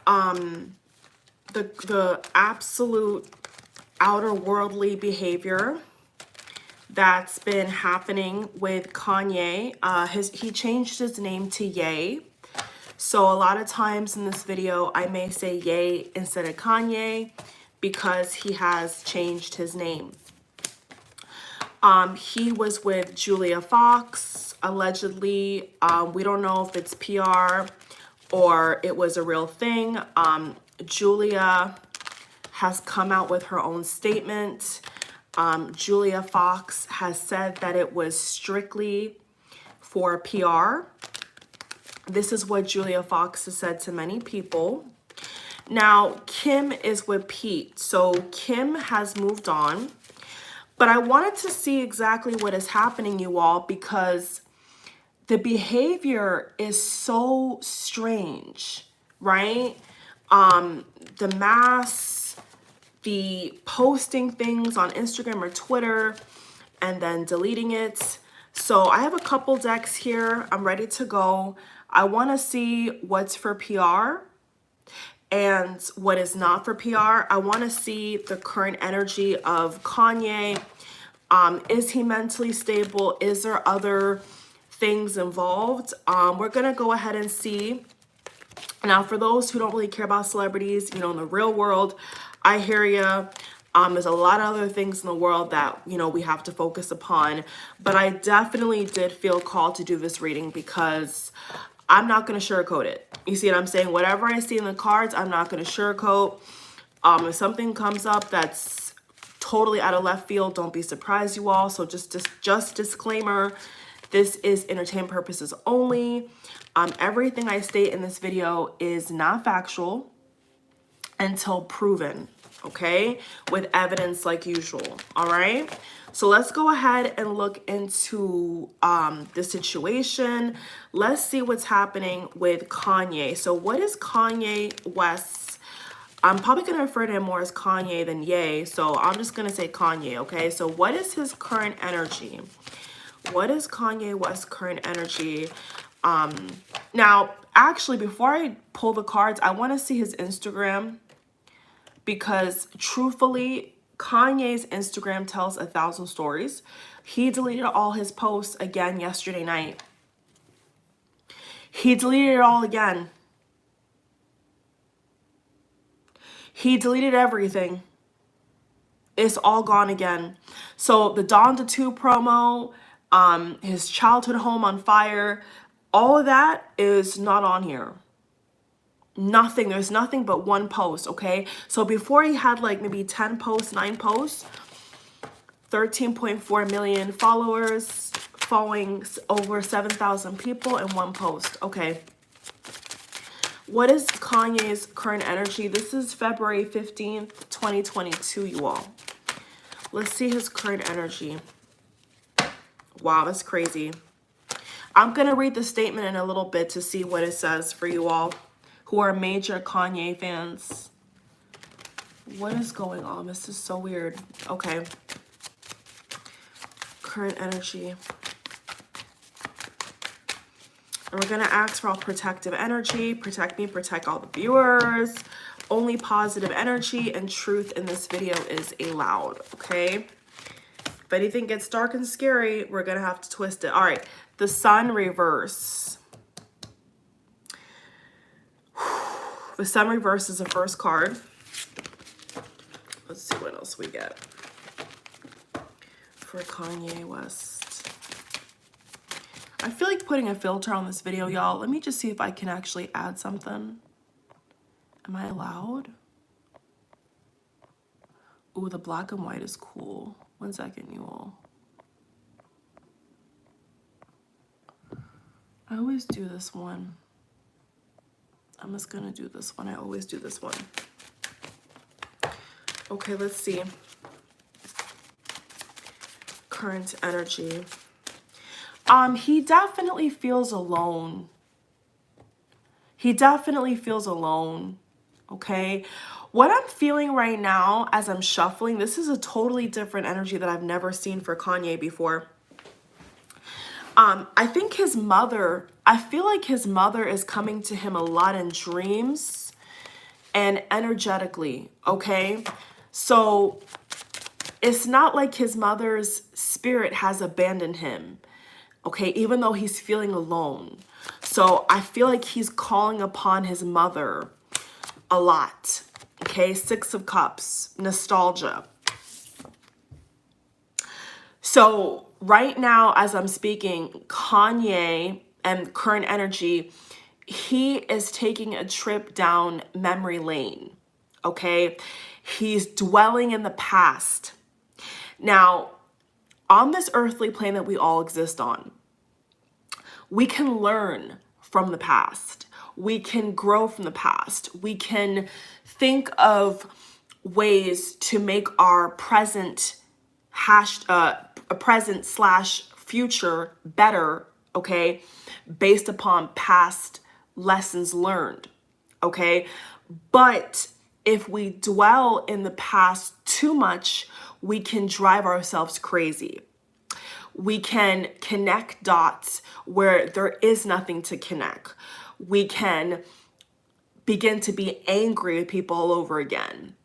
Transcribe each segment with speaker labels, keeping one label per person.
Speaker 1: the absolute outer worldly behavior that's been happening with Kanye. He changed his name to Ye. So a lot of times in this video, I may say Ye instead of Kanye because he has changed his name. He was with Julia Fox, allegedly. We don't know if it's PR or it was a real thing. Julia has come out with her own statement. Julia Fox has said that it was strictly for PR. This is what Julia Fox has said to many people. Now, Kim is with Pete. So Kim has moved on. But I wanted to see exactly what is happening, you all, because the behavior is so strange, right? The masks, the posting things on Instagram or Twitter, and then deleting it. So I have a couple decks here. I'm ready to go. I want to see what's for PR and what is not for PR. I want to see the current energy of Kanye. Is he mentally stable? Is there other things involved? We're going to go ahead and see. Now, for those who don't really care about celebrities, you know, in the real world, I hear ya. There's a lot of other things in the world that, you know, we have to focus upon. But I definitely did feel called to do this reading because I'm not going to sugarcoat it. You see what I'm saying? Whatever I see in the cards, I'm not going to sugarcoat. If something comes up that's totally out of left field, don't be surprised, you all. So just disclaimer, this is entertainment purposes only. Everything I state in this video is not factual until proven, okay? With evidence like usual, all right? So let's go ahead and look into the situation. Let's see what's happening with Kanye. So what is Kanye West's? I'm probably going to refer to him more as Kanye than Ye. So I'm just going to say Kanye, okay? So what is his current energy? What is Kanye West's current energy? Now, actually, before I pull the cards, I want to see his Instagram. Because truthfully, Kanye's Instagram tells 1,000 stories. He deleted all his posts again yesterday night. He deleted it all again. He deleted everything. It's all gone again. So the Donda 2 promo, his childhood home on fire, all of that is not on here. Nothing. There's nothing but one post, okay? So before he had like maybe 10 posts, 9 posts, 13.4 million followers, following over 7,000 people in one post. Okay. What is Kanye's current energy? This is February 15th, 2022, you all. Let's see his current energy. Wow, that's crazy. I'm going to read the statement in a little bit to see what it says for you all who are major Kanye fans. What is going on? This is so weird. Okay. Current energy. And we're going to ask for all protective energy. Protect me, protect all the viewers. Only positive energy and truth in this video is allowed, okay? If anything gets dark and scary, we're going to have to twist it. All right. The Sun reverse. The Sun reverse is the first card. Let's see what else we get for Kanye West. I feel like putting a filter on this video, y'all. Let me just see if I can actually add something. Am I allowed? Ooh, the black and white is cool. 1 second, you all. I always do this one. I'm just gonna do this one. I always do this one. Okay, let's see. Current energy. He definitely feels alone. He definitely feels alone. Okay. What I'm feeling right now as I'm shuffling, this is a totally different energy that I've never seen for Kanye before. I think his mother, I feel like his mother is coming to him a lot in dreams. and energetically, okay? So it's not like his mother's spirit has abandoned him, okay, even though he's feeling alone. So I feel like he's calling upon his mother a lot, okay? 6 of Cups, nostalgia. So right now, as I'm speaking, Kanye and current energy, he is taking a trip down memory lane, okay? He's dwelling in the past. Now, on this earthly plane that we all exist on, we can learn from the past. We can grow from the past. We can think of ways to make our present a present slash future better, okay, based upon past lessons learned, okay? But if we dwell in the past too much, we can drive ourselves crazy. We can connect dots where there is nothing to connect. We can begin to be angry with people all over again.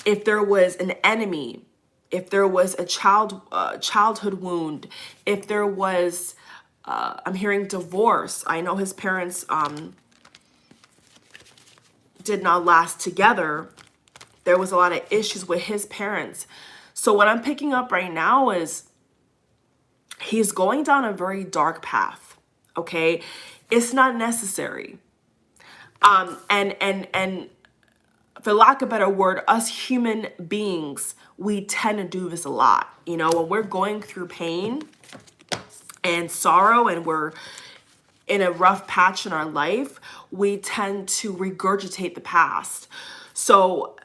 Speaker 1: If there was an enemy, if there was a childhood wound, if there was, I'm hearing divorce. I know his parents did not last together. There was a lot of issues with his parents. So what I'm picking up right now is he's going down a very dark path, okay? It's not necessary. And for lack of a better word, us human beings, we tend to do this a lot. You know, when we're going through pain and sorrow and we're in a rough patch in our life, we tend to regurgitate the past. So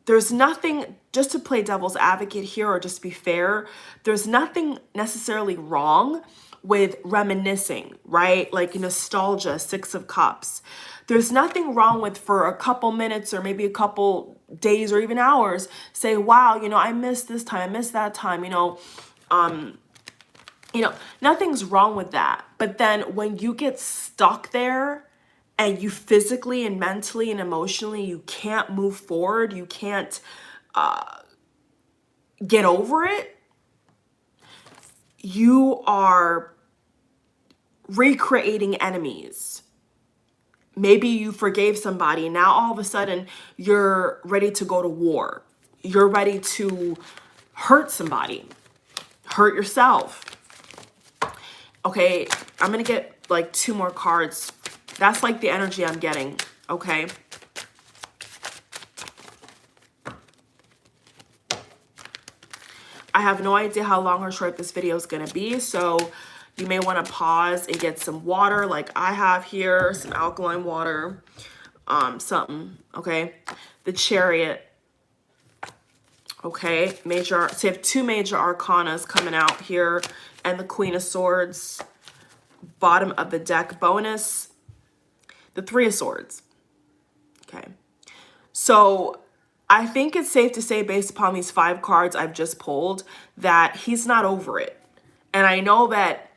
Speaker 1: there's nothing, just to play devil's advocate here or just be fair, there's nothing necessarily wrong with reminiscing, right? Like nostalgia, 6 of Cups. There's nothing wrong with, for a couple minutes or maybe a couple days or even hours, say, wow, you know, I missed this time, I missed that time, nothing's wrong with that. But then when you get stuck there and you physically and mentally and emotionally, you can't move forward, you can't get over it, you are recreating enemies. Maybe you forgave somebody and now all of a sudden you're ready to go to war. You're ready to hurt somebody, hurt yourself. Okay, I'm gonna get like 2 more cards. That's like the energy I'm getting, okay? I have no idea how long or short this video is gonna be, so you may want to pause and get some water like I have here, some alkaline water, something, okay? The Chariot, okay? So you have 2 major arcanas coming out here, and the Queen of Swords, bottom of the deck bonus, the 3 of Swords, okay? So I think it's safe to say, based upon these 5 cards I've just pulled, that he's not over it. And I know that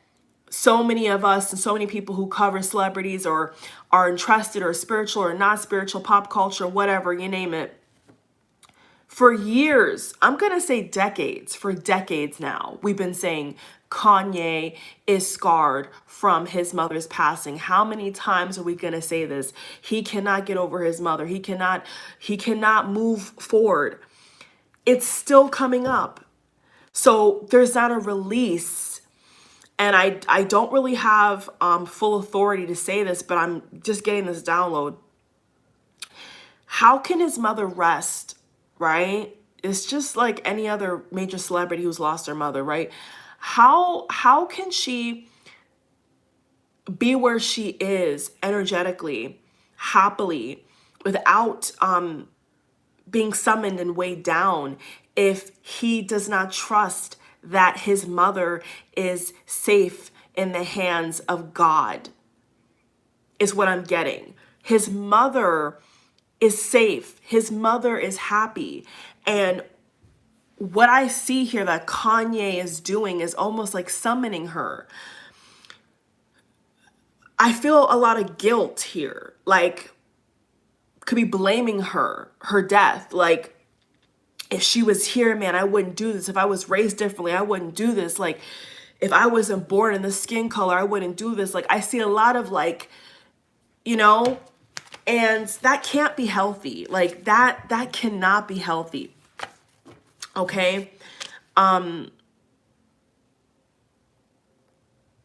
Speaker 1: so many of us and so many people who cover celebrities or are interested or spiritual or not spiritual, pop culture, whatever, you name it, for years, I'm going to say decades, for decades now, we've been saying Kanye is scarred from his mother's passing. How many times are we going to say this? He cannot get over his mother. He cannot move forward. It's still coming up. So there's not a release. And I don't really have full authority to say this, but I'm just getting this download. How can his mother rest, right? It's just like any other major celebrity who's lost their mother, right? How can she be where she is energetically, happily, without being summoned and weighed down if he does not trust that his mother is safe in the hands of God, is what I'm getting. His mother is safe. His mother is happy. And what I see here that Kanye is doing is almost like summoning her. I feel a lot of guilt here. Like, could be blaming her death. Like, if she was here, man, I wouldn't do this. If I was raised differently, I wouldn't do this. Like, if I wasn't born in this skin color, I wouldn't do this. Like, I see a lot of like, you know, and that can't be healthy. Like, that cannot be healthy. Okay?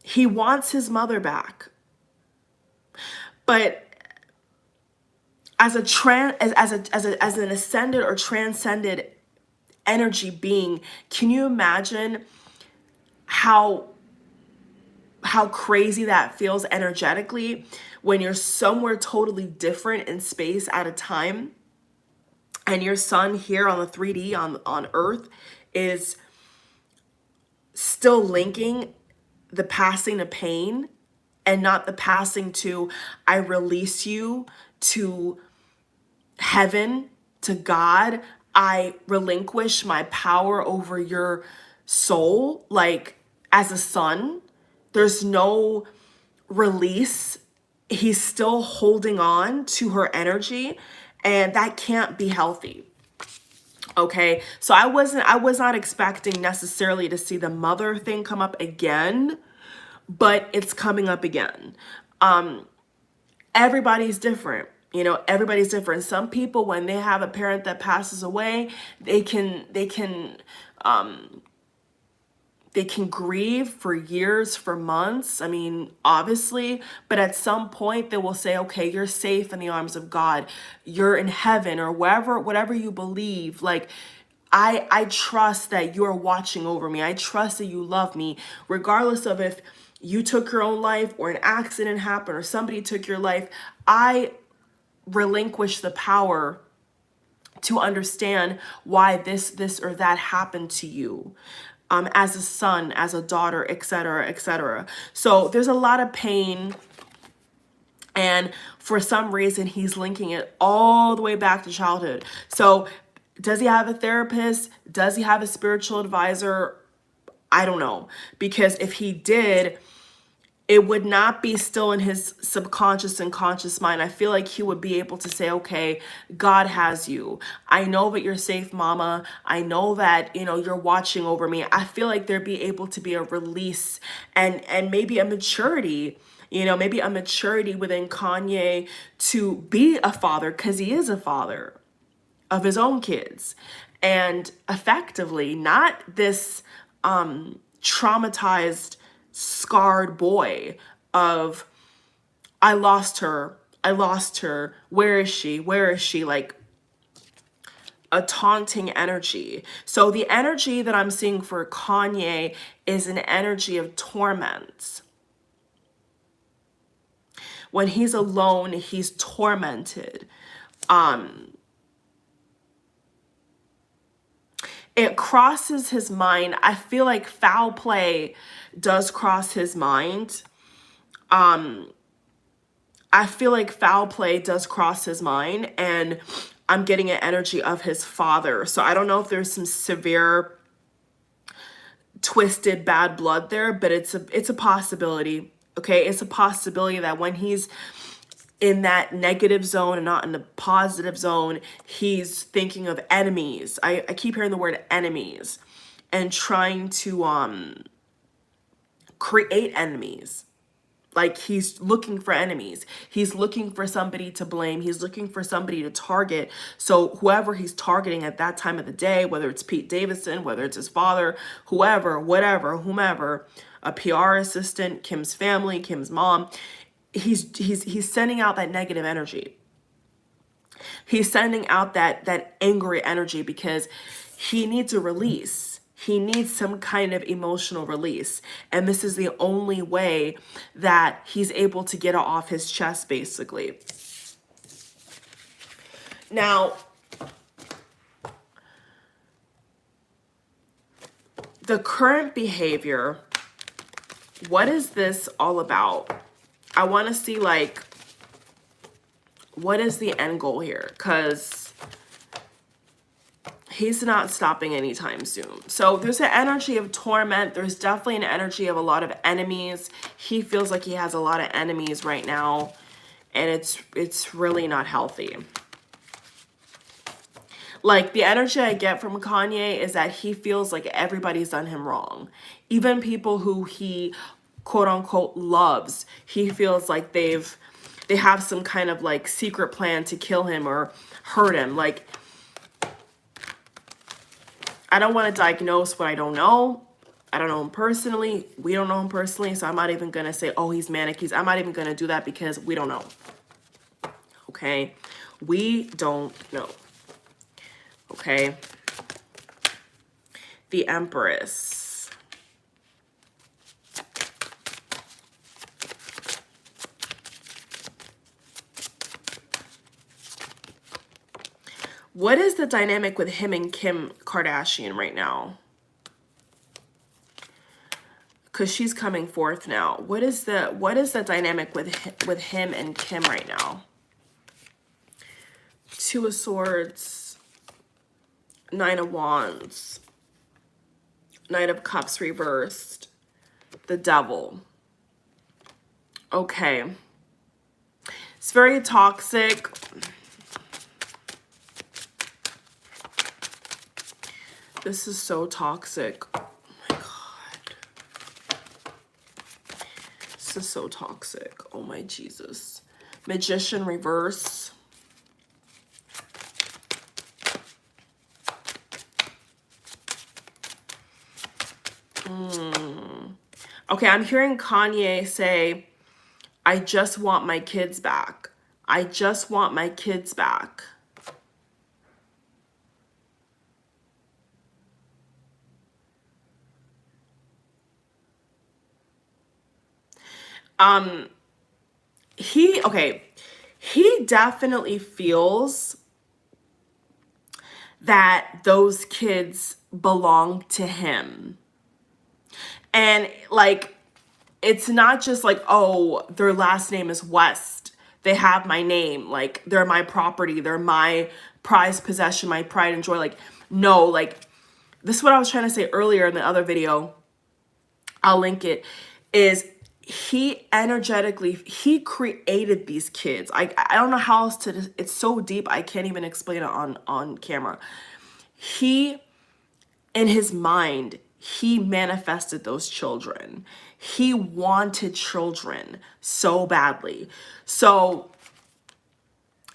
Speaker 1: He wants his mother back. But as an ascended or transcended energy being, can you imagine how crazy that feels energetically when you're somewhere totally different in space at a time, and your son here on the 3D on Earth is still linking the passing to pain and not the passing to, I release you to heaven, to God. I relinquish my power over your soul. Like, as a son, there's no release. He's still holding on to her energy, and that can't be healthy. Okay, so I was not expecting necessarily to see the mother thing come up again, but it's coming up again. Everybody's different. You know, everybody's different. Some people, when they have a parent that passes away, they can grieve for years, for months. I mean, obviously, but at some point they will say, okay, you're safe in the arms of God. You're in heaven, or wherever, whatever you believe. Like, I trust that you're watching over me. I trust that you love me, regardless of if you took your own life or an accident happened or somebody took your life. I relinquish the power to understand why this or that happened to you, as a son, as a daughter, etc., etc. So there's a lot of pain, and for some reason he's linking it all the way back to childhood. So does he have a therapist? Does he have a spiritual advisor? I don't know, because if he did, it would not be still in his subconscious and conscious mind. I feel like he would be able to say, okay, God has you. I know that you're safe, mama. I know that, you know, you're watching over me. I feel like there'd be able to be a release and maybe a maturity, you know, maybe a maturity within Kanye to be a father, because he is a father of his own kids. And effectively, not this traumatized, scarred boy of, I lost her, where is she, like a taunting energy. So the energy that I'm seeing for Kanye is an energy of torment. When he's alone, he's tormented. It crosses his mind. I feel like foul play does cross his mind. I feel like foul play does cross his mind, and I'm getting an energy of his father. So I don't know if there's some severe twisted bad blood there, but it's a possibility. Okay, it's a possibility that when he's in that negative zone and not in the positive zone, he's thinking of enemies. I keep hearing the word enemies, and trying to create enemies. Like, he's looking for enemies. He's looking for somebody to blame. He's looking for somebody to target. So whoever he's targeting at that time of the day, whether it's Pete Davidson, whether it's his father, whoever, whatever, whomever, a PR assistant, Kim's family, Kim's mom, he's sending out that negative energy. He's sending out that angry energy because he needs a release. He needs some kind of emotional release. And this is the only way that he's able to get it off his chest, basically. Now, the current behavior, what is this all about? I want to see, like, what is the end goal here? Because he's not stopping anytime soon. So there's an energy of torment. There's definitely an energy of a lot of enemies. He feels like he has a lot of enemies right now, and it's really not healthy. Like, the energy I get from Kanye is that he feels like everybody's done him wrong. Even people who he quote unquote loves, he feels like they have some kind of like secret plan to kill him or hurt him. Like, I don't want to diagnose what I don't know. I don't know him personally. We don't know him personally. So I'm not even going to say, oh, he's manic. I'm not even going to do that because we don't know. Okay. We don't know. Okay. The Empress. What is the dynamic with him and Kim Kardashian right now? Because she's coming forth now. What is the dynamic with him and Kim right now? Two of Swords, Nine of Wands, Knight of Cups reversed, the Devil. Okay. It's very toxic. This is so toxic. Oh my God. This is so toxic. Oh my Jesus. Magician reverse. Okay, I'm hearing Kanye say, I just want my kids back. I just want my kids back. He definitely feels that those kids belong to him. And like, it's not just like, oh, their last name is West. They have my name. Like, they're my property. They're my prized possession, my pride and joy. Like, no, like, this is what I was trying to say earlier in the other video. I'll link it. Is he energetically, he created these kids. I don't know how else to, it's so deep, I can't even explain it on camera. He, in his mind, he manifested those children. He wanted children so badly. So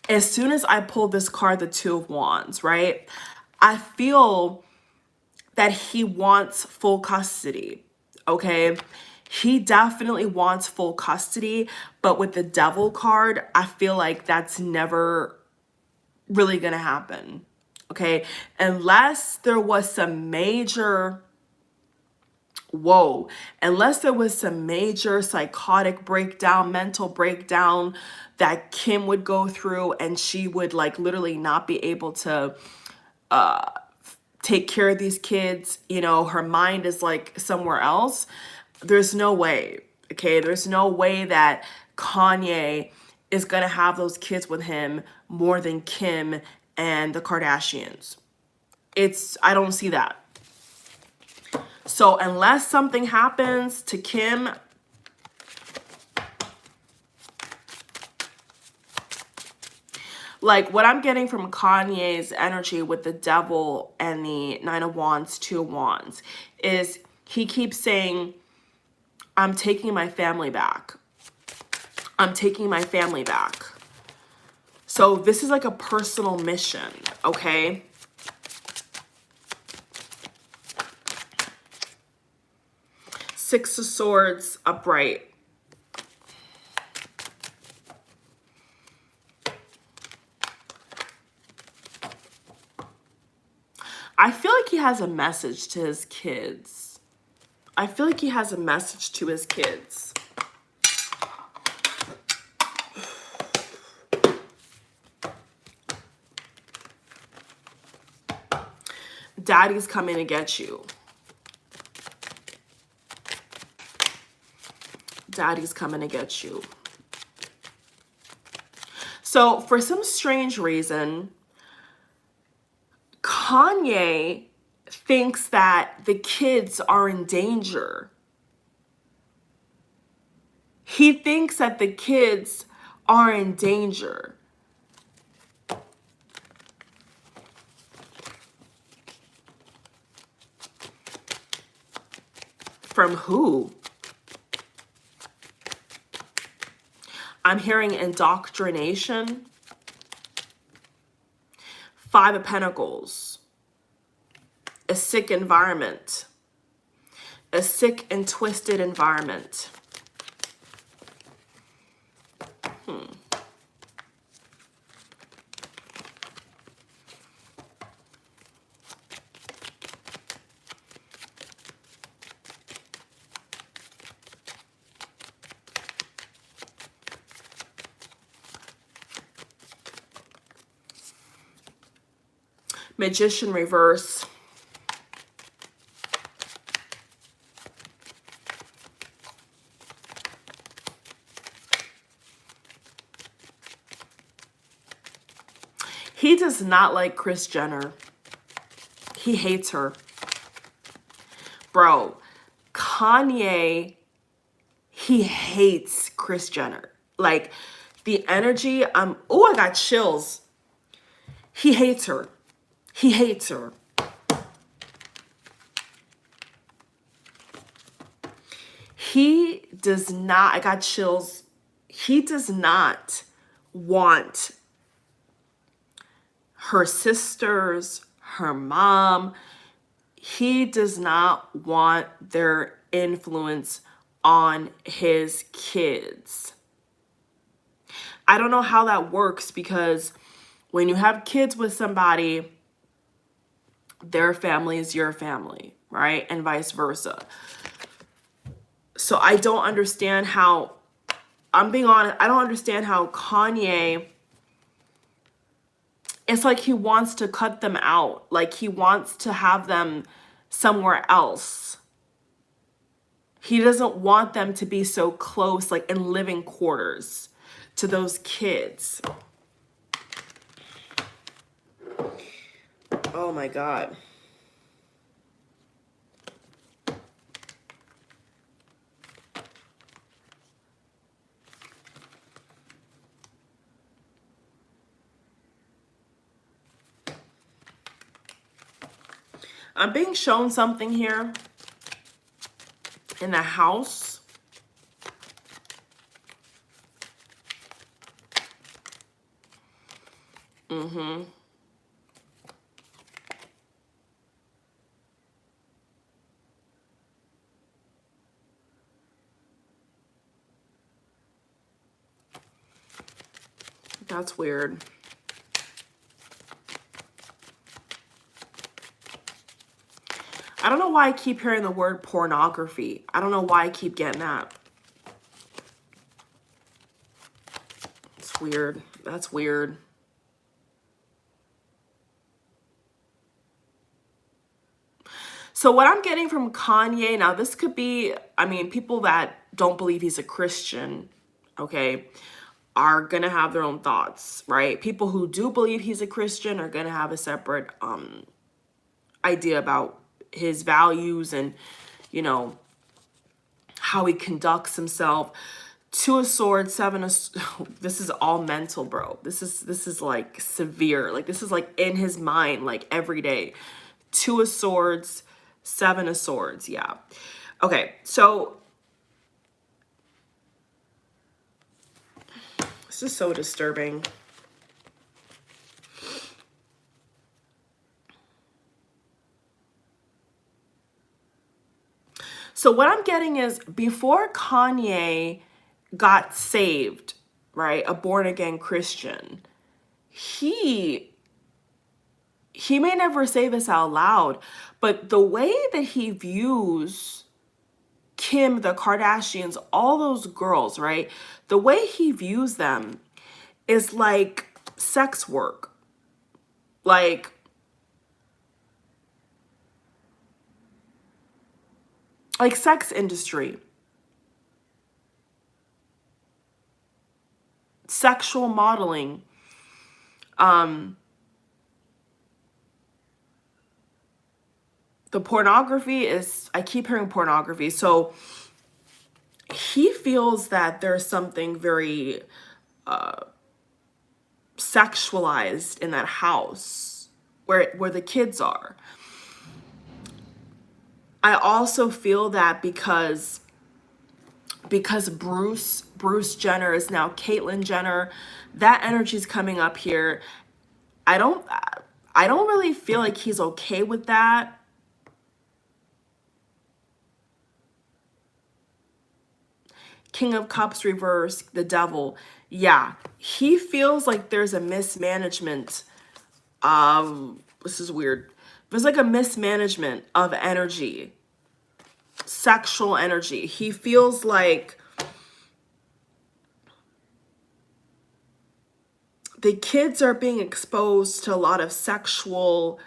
Speaker 1: as soon as I pulled this card, the Two of Wands, right? I feel that he wants full custody, okay? He definitely wants full custody, but with the Devil card, I feel like that's never really gonna happen, okay? Unless there was some major, unless there was some major psychotic breakdown, mental breakdown that Kim would go through and she would like literally not be able to take care of these kids, you know, her mind is like somewhere else. There's no way, okay? There's no way that Kanye is gonna have those kids with him more than Kim and the Kardashians. I don't see that. So unless something happens to Kim, like what I'm getting from Kanye's energy with the Devil and the Nine of Wands, Two of Wands, is he keeps saying, I'm taking my family back. I'm taking my family back. So this is like a personal mission, okay? Six of Swords upright. I feel like he has a message to his kids. I feel like he has a message to his kids. Daddy's coming to get you. Daddy's coming to get you. So for some strange reason, Kanye thinks that the kids are in danger. He thinks that the kids are in danger. From who? I'm hearing indoctrination. Five of Pentacles. A sick environment. A sick and twisted environment. Magician reverse. He does not like Kris Jenner. He hates her. Bro, Kanye, he hates Kris Jenner. Like, the energy, oh, I got chills. He hates her. He hates her. He does not, I got chills. He does not want her sisters, her mom. He does not want their influence on his kids. I don't know how that works, because when you have kids with somebody, their family is your family, right? And vice versa. So I don't understand how, I'm being honest, I don't understand how Kanye, it's like he wants to cut them out. Like he wants to have them somewhere else. He doesn't want them to be so close, like in living quarters to those kids. Oh my God. I'm being shown something here in the house. That's weird. I don't know why I keep hearing the word pornography. I don't know why I keep getting that. It's weird. That's weird. So what I'm getting from Kanye, now this could be, I mean, people that don't believe he's a Christian, okay, are going to have their own thoughts, right? People who do believe he's a Christian are going to have a separate idea about his values and, you know, how he conducts himself. Two of Swords, Seven of, this is all mental, bro. This is like severe. Like this is like in his mind, like every day. Two of Swords, Seven of Swords. Yeah. Okay. So this is so disturbing. So what I'm getting is before Kanye got saved, right, a born-again Christian, he may never say this out loud, but the way that he views Kim, the Kardashians, all those girls, right, the way he views them is like sex work. Like sex industry. Sexual modeling. The pornography is, I keep hearing pornography. So he feels that there's something very sexualized in that house where the kids are. I also feel that because Bruce Jenner is now Caitlyn Jenner, that energy's coming up here. I don't really feel like he's okay with that. King of Cups reverse, the devil. Yeah, he feels like there's a mismanagement of, this is weird. There's like a mismanagement of energy, sexual energy. He feels like the kids are being exposed to a lot of sexual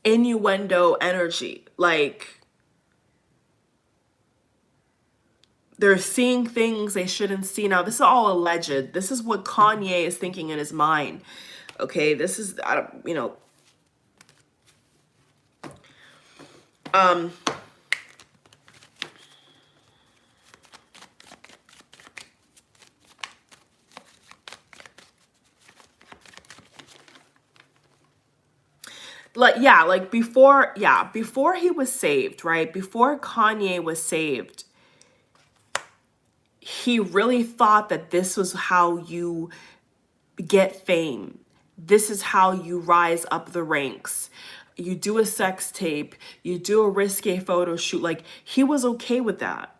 Speaker 1: innuendo energy. Like, they're seeing things they shouldn't see. Now, this is all alleged. This is what Kanye is thinking in his mind. Okay, this is, I don't, you know, like, yeah, like before he was saved, right? Before Kanye was saved, he really thought that this was how you get fame. This is how you rise up the ranks. You do a sex tape, you do a risque photo shoot. Like, he was okay with that.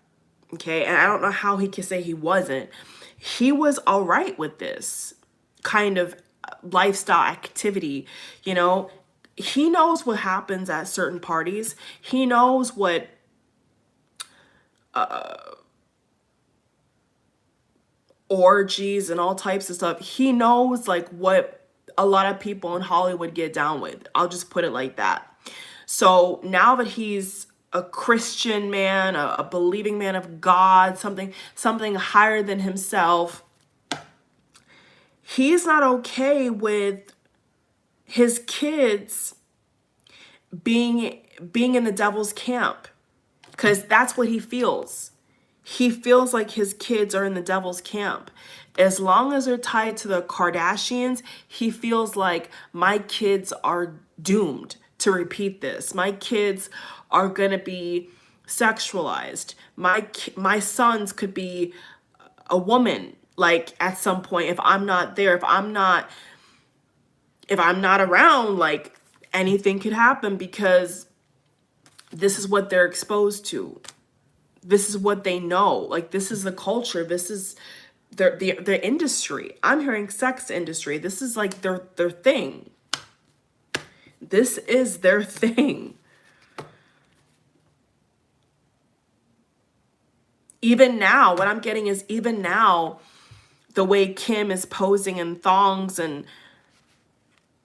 Speaker 1: Okay, and I don't know how he can say he wasn't. He was all right with this kind of lifestyle activity, you know. He knows what happens at certain parties. He knows what orgies and all types of stuff. He knows like what a lot of people in Hollywood get down with. I'll just put it like that. So now that he's a Christian man, a believing man of God, something higher than himself, he's not okay with his kids being in the devil's camp, because that's what he feels. He feels like his kids are in the devil's camp. As long as they're tied to the Kardashians, he feels like my kids are doomed to repeat this. My kids are gonna be sexualized. My sons could be a woman, like, at some point, if I'm not there, if I'm not around, like, anything could happen, because this is what they're exposed to. This is what they know. Like, this is the culture. This is the industry. I'm hearing sex industry. This is like their thing. This is their thing. Even now, what I'm getting is, even now, the way Kim is posing in thongs, and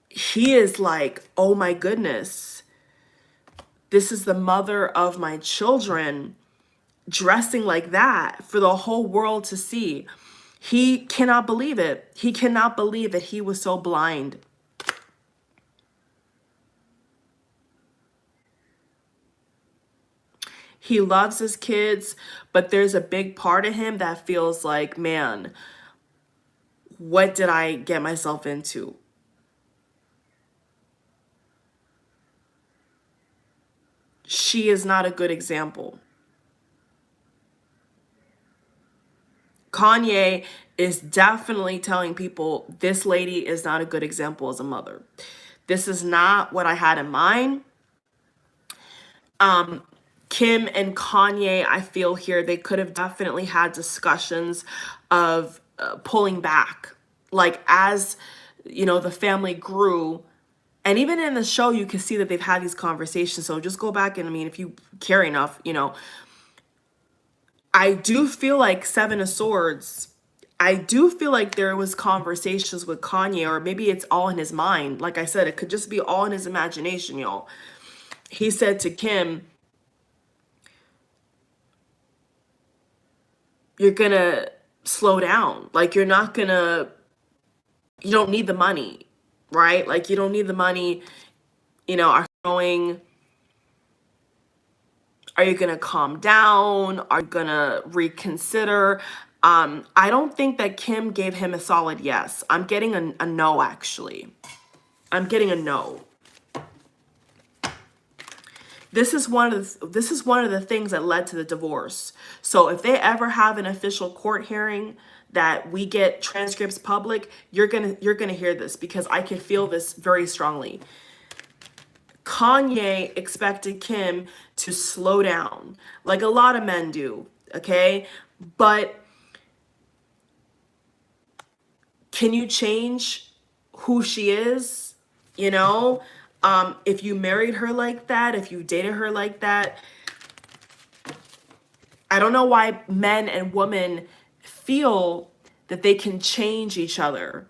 Speaker 1: he is like, oh my goodness, this is the mother of my children dressing like that for the whole world to see. He cannot believe it. He cannot believe that he was so blind. He loves his kids, but there's a big part of him that feels like, man, what did I get myself into? She is not a good example. Kanye is definitely telling people, this lady is not a good example as a mother. This is not what I had in mind. Kim and Kanye, I feel here, they could have definitely had discussions of pulling back. Like, as, you know, the family grew, and even in the show, you can see that they've had these conversations. So just go back and, I mean, if you care enough, you know, I do feel like Seven of Swords, I do feel like there was conversations with Kanye, or maybe it's all in his mind. Like I said, it could just be all in his imagination, y'all. He said to Kim, you're gonna slow down. Like, you're not gonna, you don't need the money. right? Like, you don't need the money, you know, are going, are you going to calm down? Are you going to reconsider? I don't think that Kim gave him a solid yes. I'm getting a no, actually. I'm getting a no. This is one of the things that led to the divorce. So if they ever have an official court hearing that we get transcripts public, you're gonna hear this, because I can feel this very strongly. Kanye expected Kim to slow down, like a lot of men do, okay? But can you change who she is? You know, if you married her like that, if you dated her like that, I don't know why men and women feel that they can change each other,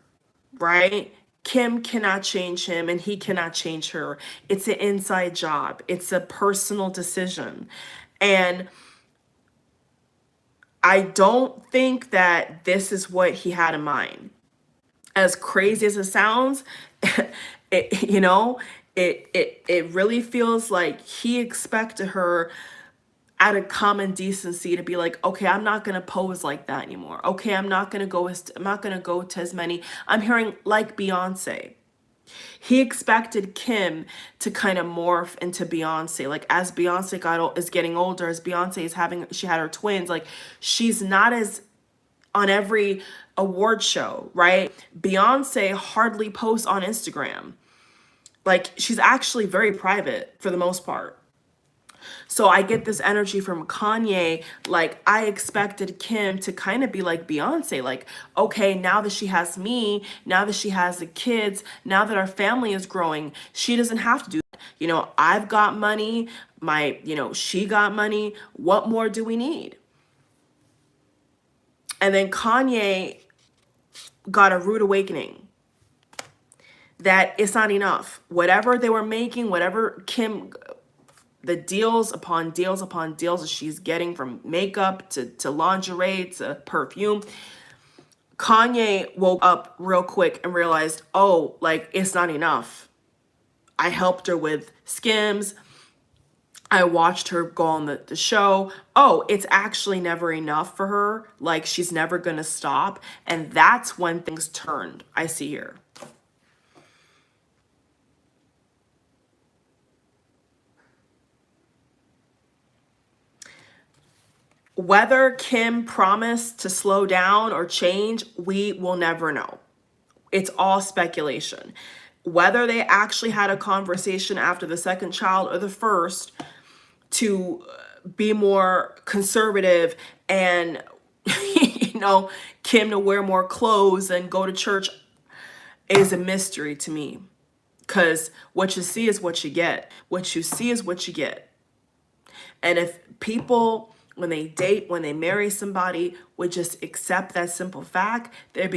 Speaker 1: right? Kim cannot change him and he cannot change her. It's an inside job. It's a personal decision. And I don't think that this is what he had in mind. As crazy as it sounds, you know, it really feels like he expected her out of common decency to be like, okay, I'm not gonna pose like that anymore. Okay, I'm not gonna go to as many. I'm hearing like Beyonce. He expected Kim to kind of morph into Beyonce. Like, as Beyonce is getting older, as Beyonce is she had her twins, like, she's not as on every award show, right? Beyonce hardly posts on Instagram. Like, she's actually very private for the most part. So I get this energy from Kanye, like, I expected Kim to kind of be like Beyonce, like, okay, now that she has me, now that she has the kids, now that our family is growing, she doesn't have to do that. You know, I've got money, she got money, what more do we need? And then Kanye got a rude awakening that it's not enough. Whatever they were making, whatever Kim, the deals upon deals upon deals that she's getting, from makeup to lingerie to perfume, Kanye woke up real quick and realized, oh, like, it's not enough. I helped her with Skims. I watched her go on the show. Oh, it's actually never enough for her. Like, she's never gonna stop. And that's when things turned, I see here. Whether Kim promised to slow down or change, we will never know. It's all speculation. Whether they actually had a conversation after the second child or the first to be more conservative and, Kim to wear more clothes and go to church is a mystery to me. Because what you see is what you get. What you see is what you get. And if people, when they date, when they marry somebody, would just accept that simple fact, there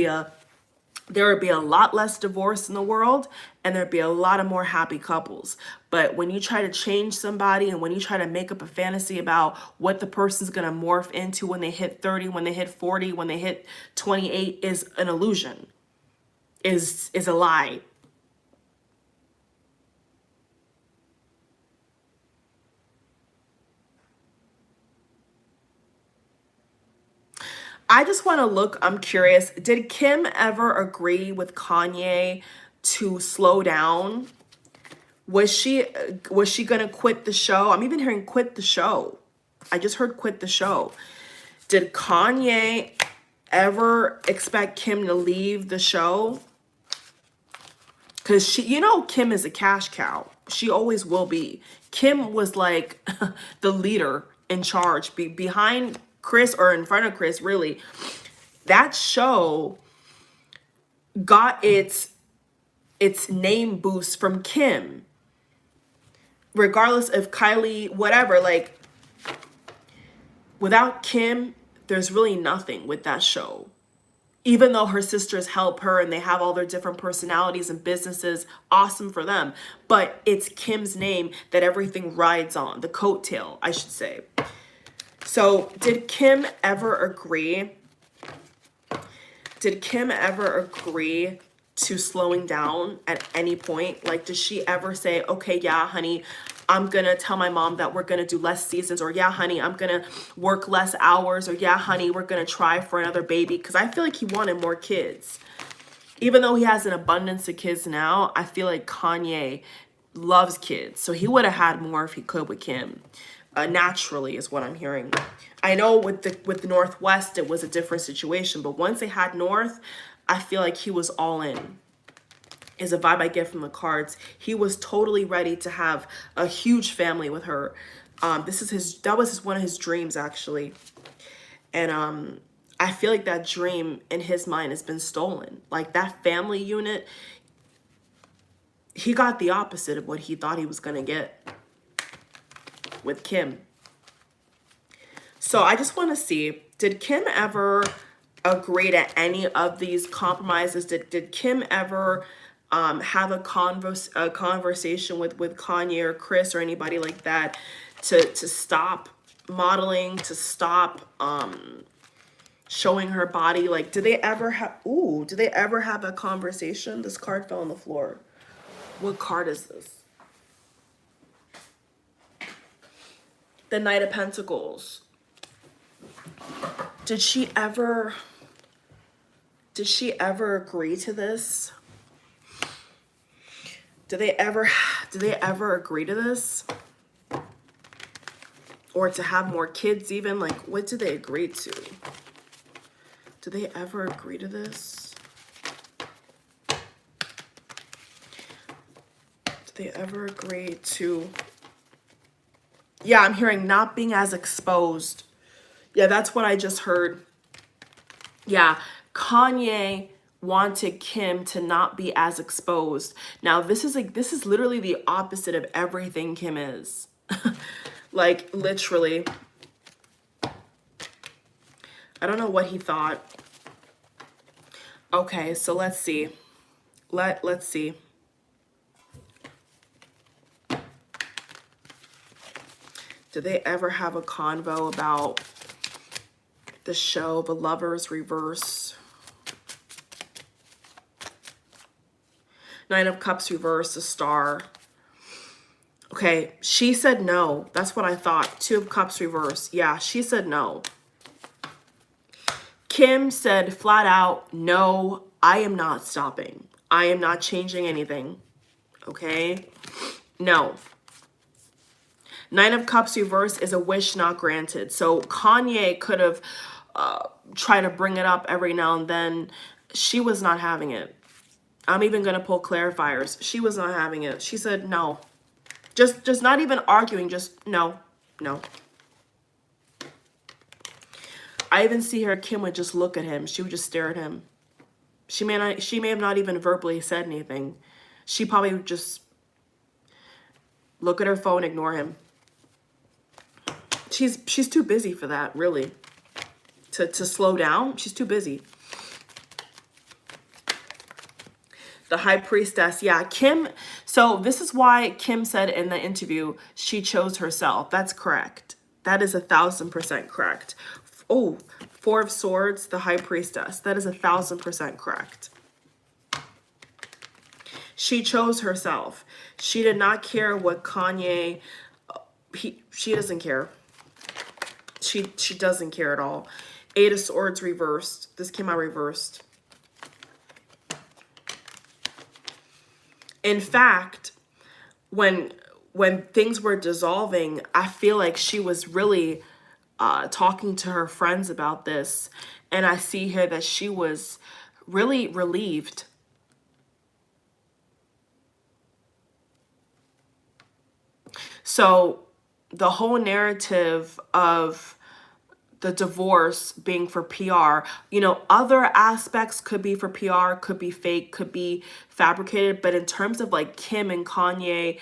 Speaker 1: would be a lot less divorce in the world, and there'd be a lot of more happy couples. But when you try to change somebody, and when you try to make up a fantasy about what the person's gonna morph into when they hit 30, when they hit 40, when they hit 28, is an illusion, is a lie. I just want to look, I'm curious, did Kim ever agree with Kanye to slow down? Was she gonna quit the show? I'm even hearing quit the show. I just heard quit the show. Did Kanye ever expect Kim to leave the show? Because Kim is a cash cow. She always will be. Kim was like the leader in charge behind Chris, or in front of Chris, really. That show got its name boost from Kim. Regardless of Kylie, whatever, like, without Kim, there's really nothing with that show. Even though her sisters help her and they have all their different personalities and businesses, awesome for them. But it's Kim's name that everything rides on, the coattail, I should say. So did Kim ever agree to slowing down at any point? Like, does she ever say, okay, yeah, honey, I'm gonna tell my mom that we're gonna do less seasons, or yeah, honey, I'm gonna work less hours, or yeah, honey, we're gonna try for another baby? Because I feel like he wanted more kids. Even though he has an abundance of kids now, I feel like Kanye loves kids. So he would have had more if he could with Kim. Naturally is what I'm hearing. I know with the Northwest, it was a different situation. But once they had North, I feel like he was all in. Is a vibe I get from the cards. He was totally ready to have a huge family with her. That was one of his dreams, actually. And I feel like that dream in his mind has been stolen. Like, that family unit, he got the opposite of what he thought he was gonna get with Kim. So I just want to see, did Kim ever agree to any of these compromises? Did Kim ever have a conversation with Kanye or Chris or anybody like that to stop modeling, to stop showing her body? Like, did they ever have a conversation? This card fell on the floor. What card is this? The Knight of Pentacles. Did she ever agree to this? Did they ever agree to this? Or to have more kids even? Like, what did they agree to? Did they ever agree to this? Did they ever agree to... Yeah, I'm hearing not being as exposed. Yeah, that's what I just heard. Yeah, Kanye wanted Kim to not be as exposed. Now, this is literally the opposite of everything Kim is. Like, literally. I don't know what he thought. Okay, so let's see. Let's see. Did they ever have a convo about the show, The Lovers Reverse? Nine of Cups reverse, the Star. Okay, she said no. That's what I thought. Two of Cups reverse. Yeah, she said no. Kim said flat out, no, I am not stopping. I am not changing anything. Okay? No. Nine of Cups reverse is a wish not granted. So Kanye could have tried to bring it up every now and then. She was not having it. I'm even going to pull clarifiers. She was not having it. She said no. Just not even arguing. Just no. No. I even see her, Kim would just look at him. She would just stare at him. She may have not even verbally said anything. She probably would just look at her phone, ignore him. She's too busy for that, really. To slow down, she's too busy. The High Priestess, yeah, Kim. So this is why Kim said in the interview she chose herself. That's correct. That is 1000% correct. Oh, Four of Swords, the High Priestess. That is 1000% correct. She chose herself. She did not care what Kanye. She doesn't care. She doesn't care at all. Eight of Swords reversed. This came out reversed. In fact, when things were dissolving, I feel like she was really talking to her friends about this. And I see here that she was really relieved. So the whole narrative of the divorce being for PR, you know, other aspects could be for PR, could be fake, could be fabricated. But in terms of like Kim and Kanye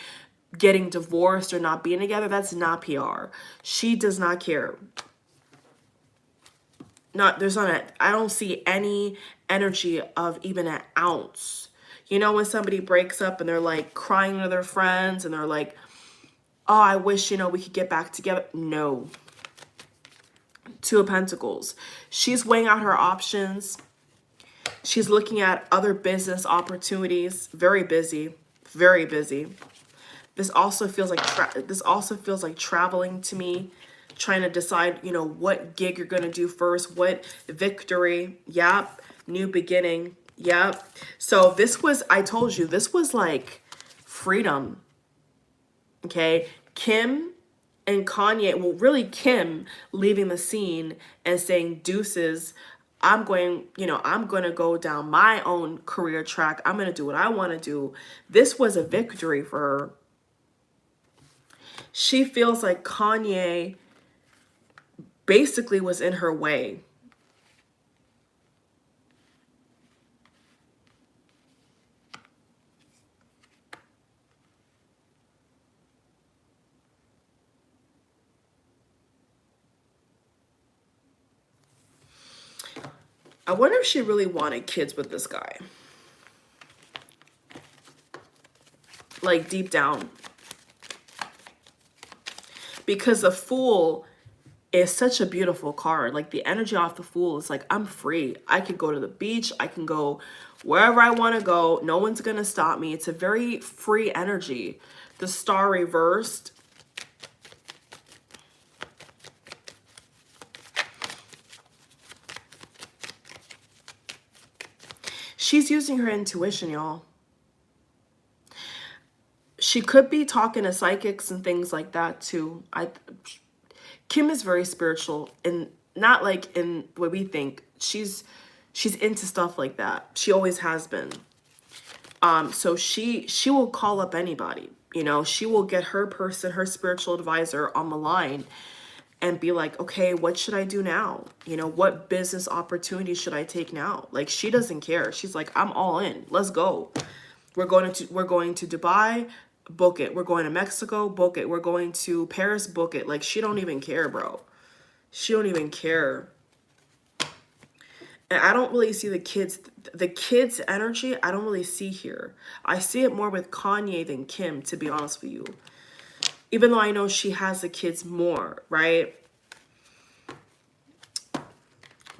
Speaker 1: getting divorced or not being together, that's not PR. She does not care. I don't see any energy of even an ounce. You know, when somebody breaks up and they're like crying to their friends and they're like, oh, I wish, you know, we could get back together. No. Two of Pentacles. She's weighing out her options. She's looking at other business opportunities. Very busy, very busy. This also feels like traveling to me, trying to decide, you know, what gig you're going to do first, what victory. Yep. New beginning. Yep. So this was, I told you, this was like freedom. Okay. Kim and Kanye, well, really Kim leaving the scene and saying, deuces, I'm going, you know, I'm going to go down my own career track. I'm going to do what I want to do. This was a victory for her. She feels like Kanye basically was in her way. I wonder if she really wanted kids with this guy. Like deep down. Because the Fool is such a beautiful card. Like the energy off the Fool is like, I'm free. I could go to the beach. I can go wherever I want to go. No one's going to stop me. It's a very free energy. The Star reversed. She's using her intuition, y'all. She could be talking to psychics and things like that too. Kim is very spiritual, and not like in what we think. She's into stuff like that. She always has been. So she will call up anybody. You know, she will get her person, her spiritual advisor on the line and be like, okay, what should I do now? You know, what business opportunity should I take now? Like, she doesn't care. She's like, I'm all in. Let's go. We're going to Dubai, book it. We're going to Mexico, book it. We're going to Paris, book it. Like, she don't even care, bro. She don't even care. And I don't really see the kids' energy. I don't really see here. I see it more with Kanye than Kim, to be honest with you. Even though I know she has the kids more, right?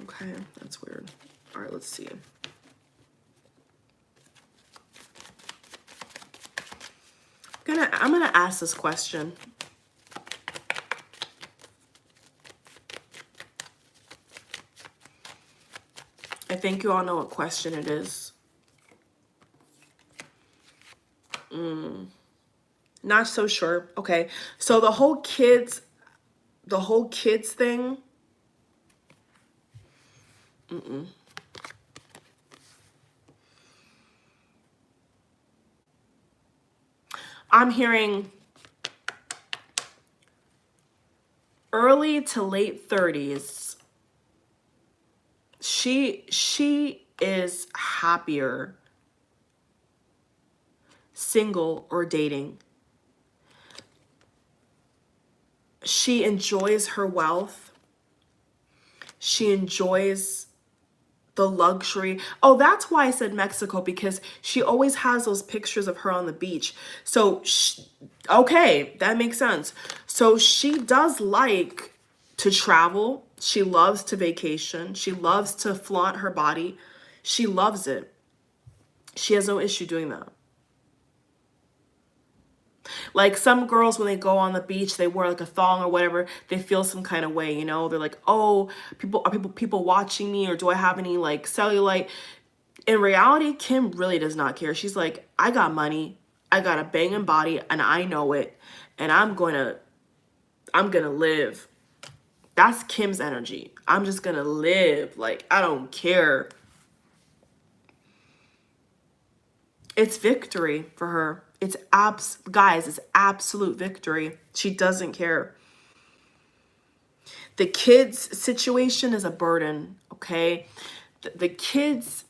Speaker 1: Okay, that's weird. All right, let's see. I'm gonna ask this question. I think you all know what question it is. Not so sure. Okay, so the whole kids thing. I'm hearing early to late 30s. She is happier single or dating. She enjoys her wealth. She enjoys the luxury. Oh, that's why I said Mexico, because she always has those pictures of her on the beach. So, okay, that makes sense. So she does like to travel. She loves to vacation. She loves to flaunt her body. She loves it. She has no issue doing that. Like some girls, when they go on the beach, they wear like a thong or whatever, they feel some kind of way, you know? They're like, oh, people watching me, or do I have any like cellulite? In reality, Kim really does not care. She's like, I got money, I got a banging body, and I know it, and I'm gonna live. That's Kim's energy. I'm just gonna live. Like, I don't care. It's victory for her. It's guys, it's absolute victory. She doesn't care. The kids situation is a burden, okay? The kids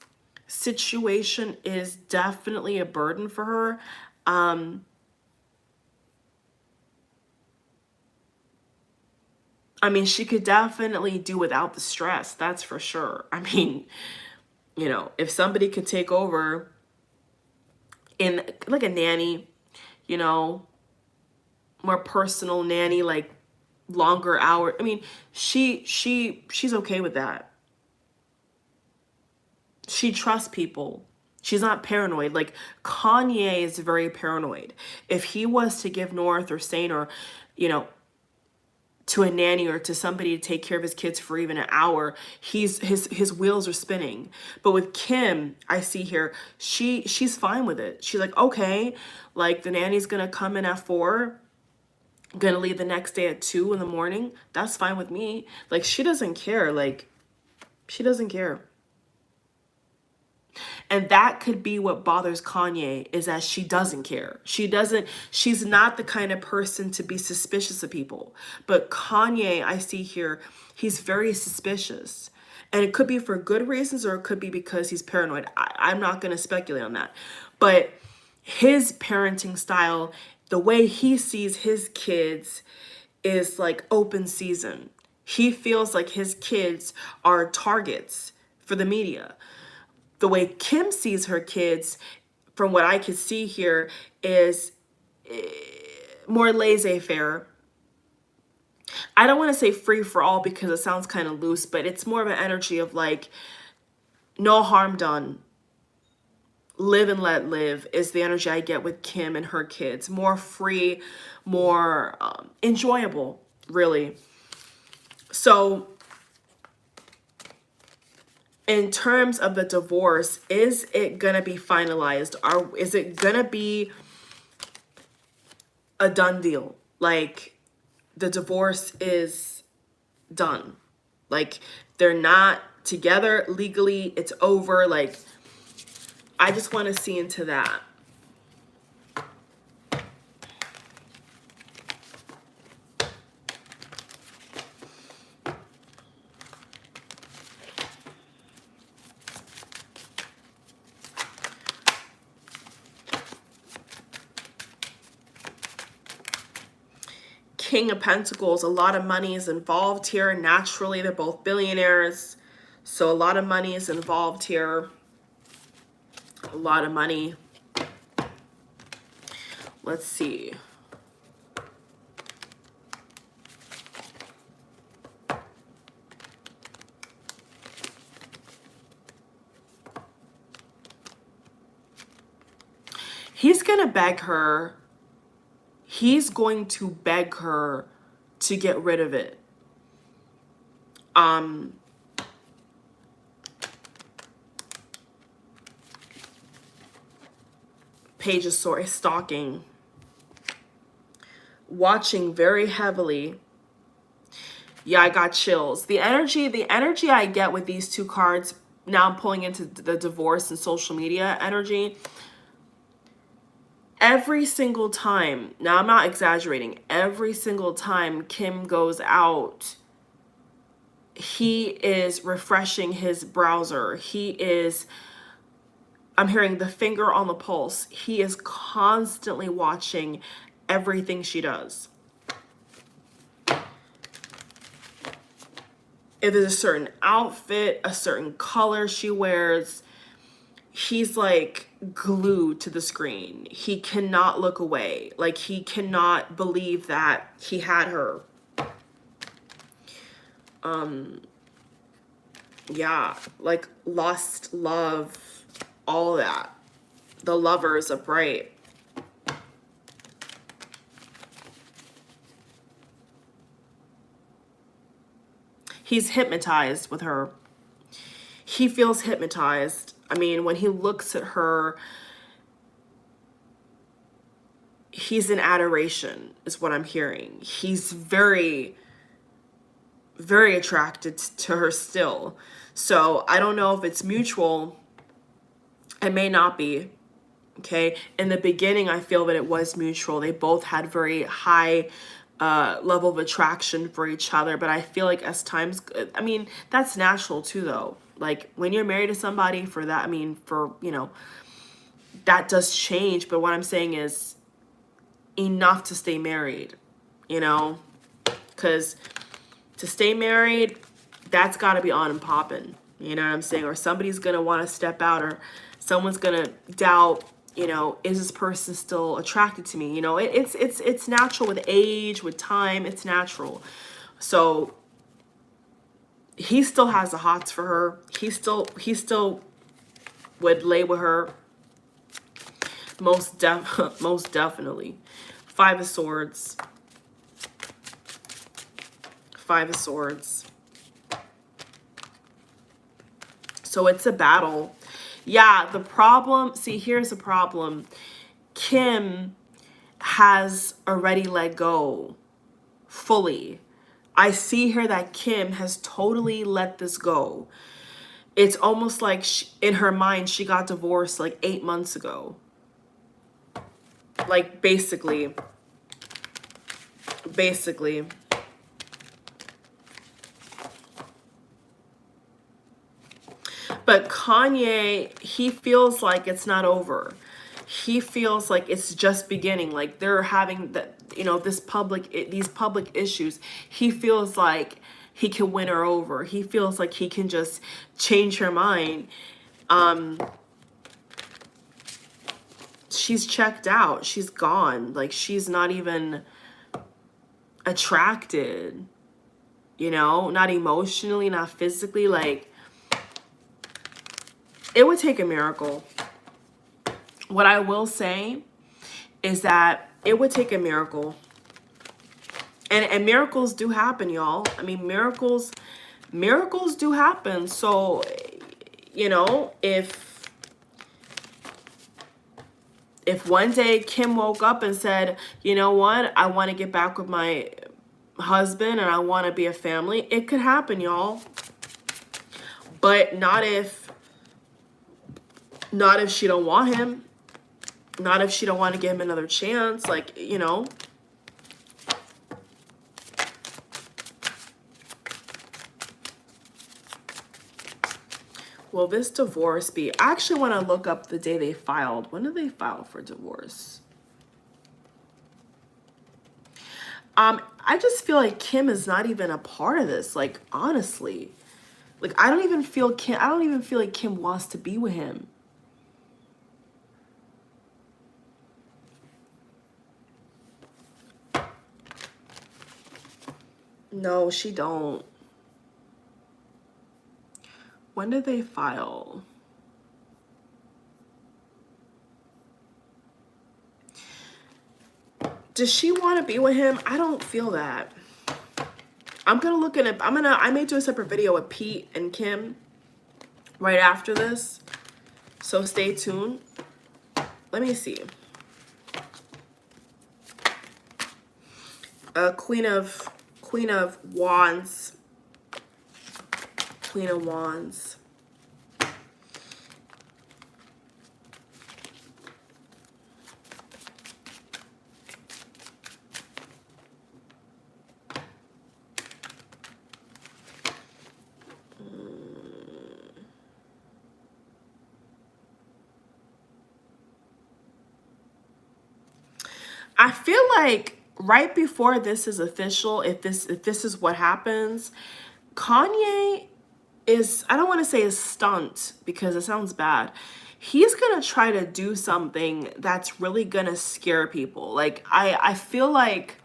Speaker 1: situation is definitely a burden for her. I mean, she could definitely do without the stress, that's for sure. I mean, you know, if somebody could take over in like a nanny, you know, more personal nanny, like longer hour. I mean, she's okay with that. she trusts people. She's not paranoid. Like Kanye is very paranoid. If he was to give North or Saint or, you know, to a nanny or to somebody to take care of his kids for even an hour, his wheels are spinning. But with Kim, I see here, she's fine with it. She's like, okay, like the nanny's gonna come in at 4, gonna leave the next day at 2 in the morning. That's fine with me. Like she doesn't care. Like she doesn't care. And that could be what bothers Kanye, is that she doesn't care. She's not the kind of person to be suspicious of people. But Kanye, I see here, he's very suspicious. And it could be for good reasons, or it could be because he's paranoid. I'm not going to speculate on that. But his parenting style, the way he sees his kids is like open season. He feels like his kids are targets for the media. The way Kim sees her kids, from what I could see here, is more laissez-faire. I don't want to say free for all because it sounds kind of loose, but it's more of an energy of like, no harm done. Live and let live is the energy I get with Kim and her kids. More free, more enjoyable, really. So in terms of the divorce, is it gonna be finalized? Or is it gonna be a done deal? Like the divorce is done. Like they're not together legally, it's over. Like I just want to see into that. King of Pentacles, a lot of money is involved here. Naturally, they're both billionaires. So a lot of money is involved here. A lot of money. Let's see. He's going to beg her. He's going to beg her to get rid of it. Page of Swords, stalking. Watching very heavily. Yeah, I got chills. The energy I get with these two cards, now I'm pulling into the divorce and social media energy. Every single time, now I'm not exaggerating, every single time Kim goes out, he is refreshing his browser. He is, I'm hearing the finger on the pulse. He is constantly watching everything she does. If there's a certain outfit, a certain color she wears, he's like glued to the screen. He cannot look away. Like he cannot believe that he had her. Yeah, like lust, love, all that. The Lovers upright. He's hypnotized with her. He feels hypnotized. I mean, when he looks at her, he's in adoration, is what I'm hearing. He's very, very attracted to her still. So I don't know if it's mutual. It may not be. Okay. In the beginning, I feel that it was mutual. They both had very high level of attraction for each other. But I feel like as times, I mean, that's natural too, though. Like when you're married to somebody for that, I mean, for, you know, that does change. But what I'm saying is enough to stay married, you know, because to stay married, that's got to be on and popping. You know what I'm saying? Or somebody's going to want to step out, or someone's going to doubt, you know, is this person still attracted to me? You know, it's natural with age, with time, it's natural. So he still has the hots for her. He's still would lay with her. Most definitely. Five of Swords. Five of Swords. So it's a battle. Yeah, the problem, see, here's the problem. Kim has already let go fully. I see here that Kim has totally let this go. It's almost like in her mind, she got divorced like 8 months ago. Like basically. But Kanye, he feels like it's not over. He feels like it's just beginning. Like they're having these public issues. He feels like he can win her over. He feels like he can just change her mind. She's checked out. She's gone. Like she's not even attracted. Not emotionally, not physically. Like, it would take a miracle. What I will say is that it would take a miracle. And miracles do happen, y'all. I mean, miracles do happen. So, if one day Kim woke up and said, you know what, I want to get back with my husband and I want to be a family, it could happen, y'all. But not if she don't want him. Not if she don't want to give him another chance. Like, Will this divorce be? I actually want to look up the day they filed. When did they file for divorce? I just feel like Kim is not even a part of this. Like, honestly. Like, I don't even feel like Kim wants to be with him. No, she don't. When did they file? Does she want to be with him? I don't feel that. I'm gonna look at it. I may do a separate video with Pete and Kim right after this. So stay tuned. Let me see. Queen of Wands. Queen of Wands. I feel like right before this is official, if this is what happens, Kanye is, I don't want to say a stunt because it sounds bad. He's going to try to do something that's really going to scare people. Like, I feel like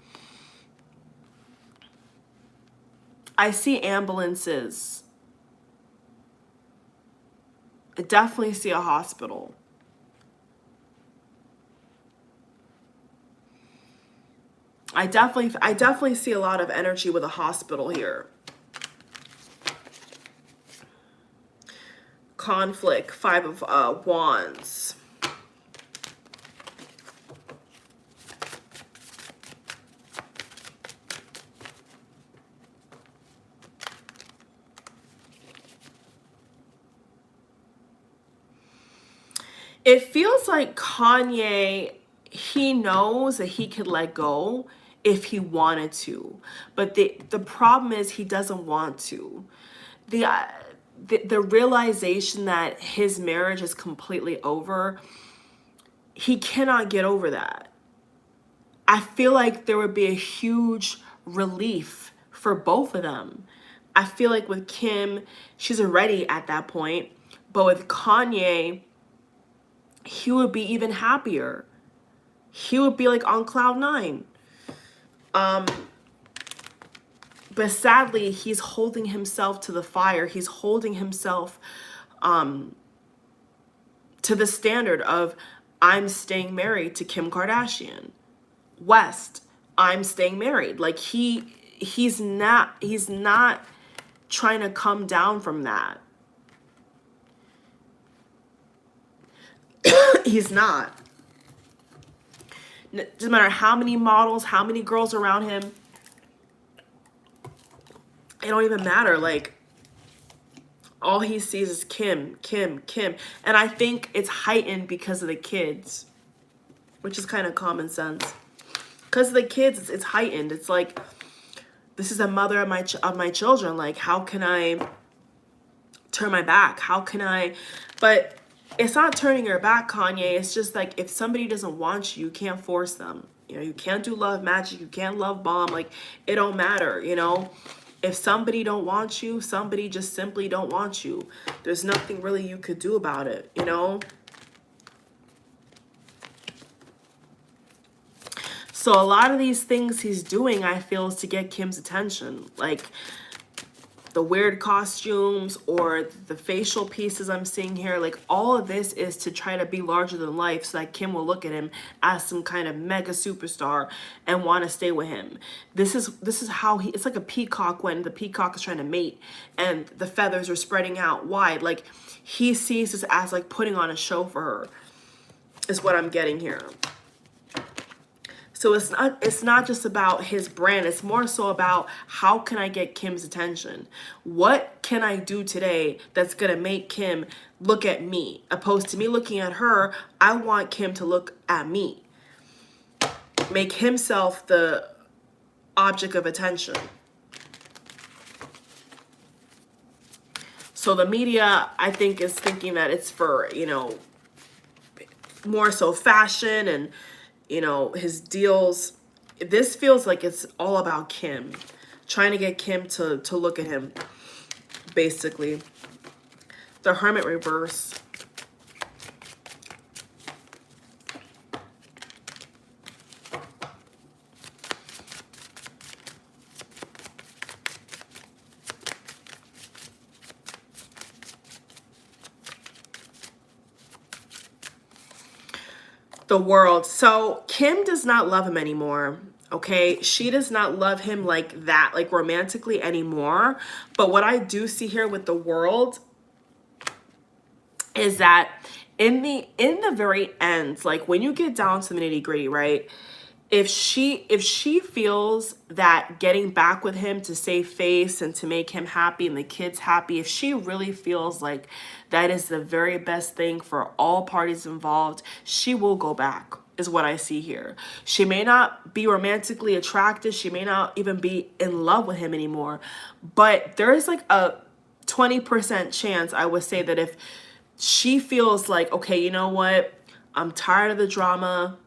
Speaker 1: I see ambulances. I definitely see a hospital. I definitely see a lot of energy with a hospital here. Conflict, Five of Wands. It feels like Kanye, he knows that he could let go if he wanted to, but the problem is he doesn't want to. The realization that his marriage is completely over, he cannot get over that. I feel like there would be a huge relief for both of them. I feel like with Kim, she's already at that point, but with Kanye, he would be even happier. He would be like on cloud 9. But sadly, he's holding himself to the fire. He's holding himself to the standard of I'm staying married to Kim Kardashian. West, I'm staying married. Like he's not trying to come down from that. He's not. Doesn't matter how many models, how many girls around him. It don't even matter. Like, all he sees is Kim, Kim, Kim. And I think it's heightened because of the kids, which is kind of common sense. Because of the kids, it's heightened. It's like, this is a mother of my children. Like, how can I turn my back? How can I? But it's not turning your back, Kanye. It's just like, if somebody doesn't want you, you can't force them. You know, you can't do love magic. You can't love bomb. Like, it don't matter, you know? If somebody don't want you, somebody just simply don't want you. There's nothing really you could do about it, you know? So a lot of these things he's doing, I feel, is to get Kim's attention. Like the weird costumes or the facial pieces I'm seeing here, like all of this is to try to be larger than life so that Kim will look at him as some kind of mega superstar and want to stay with him. This is how it's like a peacock when the peacock is trying to mate and the feathers are spreading out wide. Like he sees this as like putting on a show for her, is what I'm getting here. So it's not just about his brand. It's more so about how can I get Kim's attention? What can I do today that's going to make Kim look at me? Opposed to me looking at her, I want Kim to look at me. Make himself the object of attention. So the media, I think, is thinking that it's for, you know, more so fashion and, you know, his deals. This feels like it's all about Kim, trying to get Kim to look at him, basically. The Hermit reverse. The World. So Kim does not love him anymore. Okay, she does not love him like that, like romantically anymore. But what I do see here with the World is that in the very end, like when you get down to the nitty-gritty, right? If she feels that getting back with him to save face and to make him happy and the kids happy, if she really feels like that is the very best thing for all parties involved, she will go back, is what I see here. She may not be romantically attracted. She may not even be in love with him anymore. But there is like a 20% chance, I would say, that if she feels like, okay, you know what? I'm tired of the drama.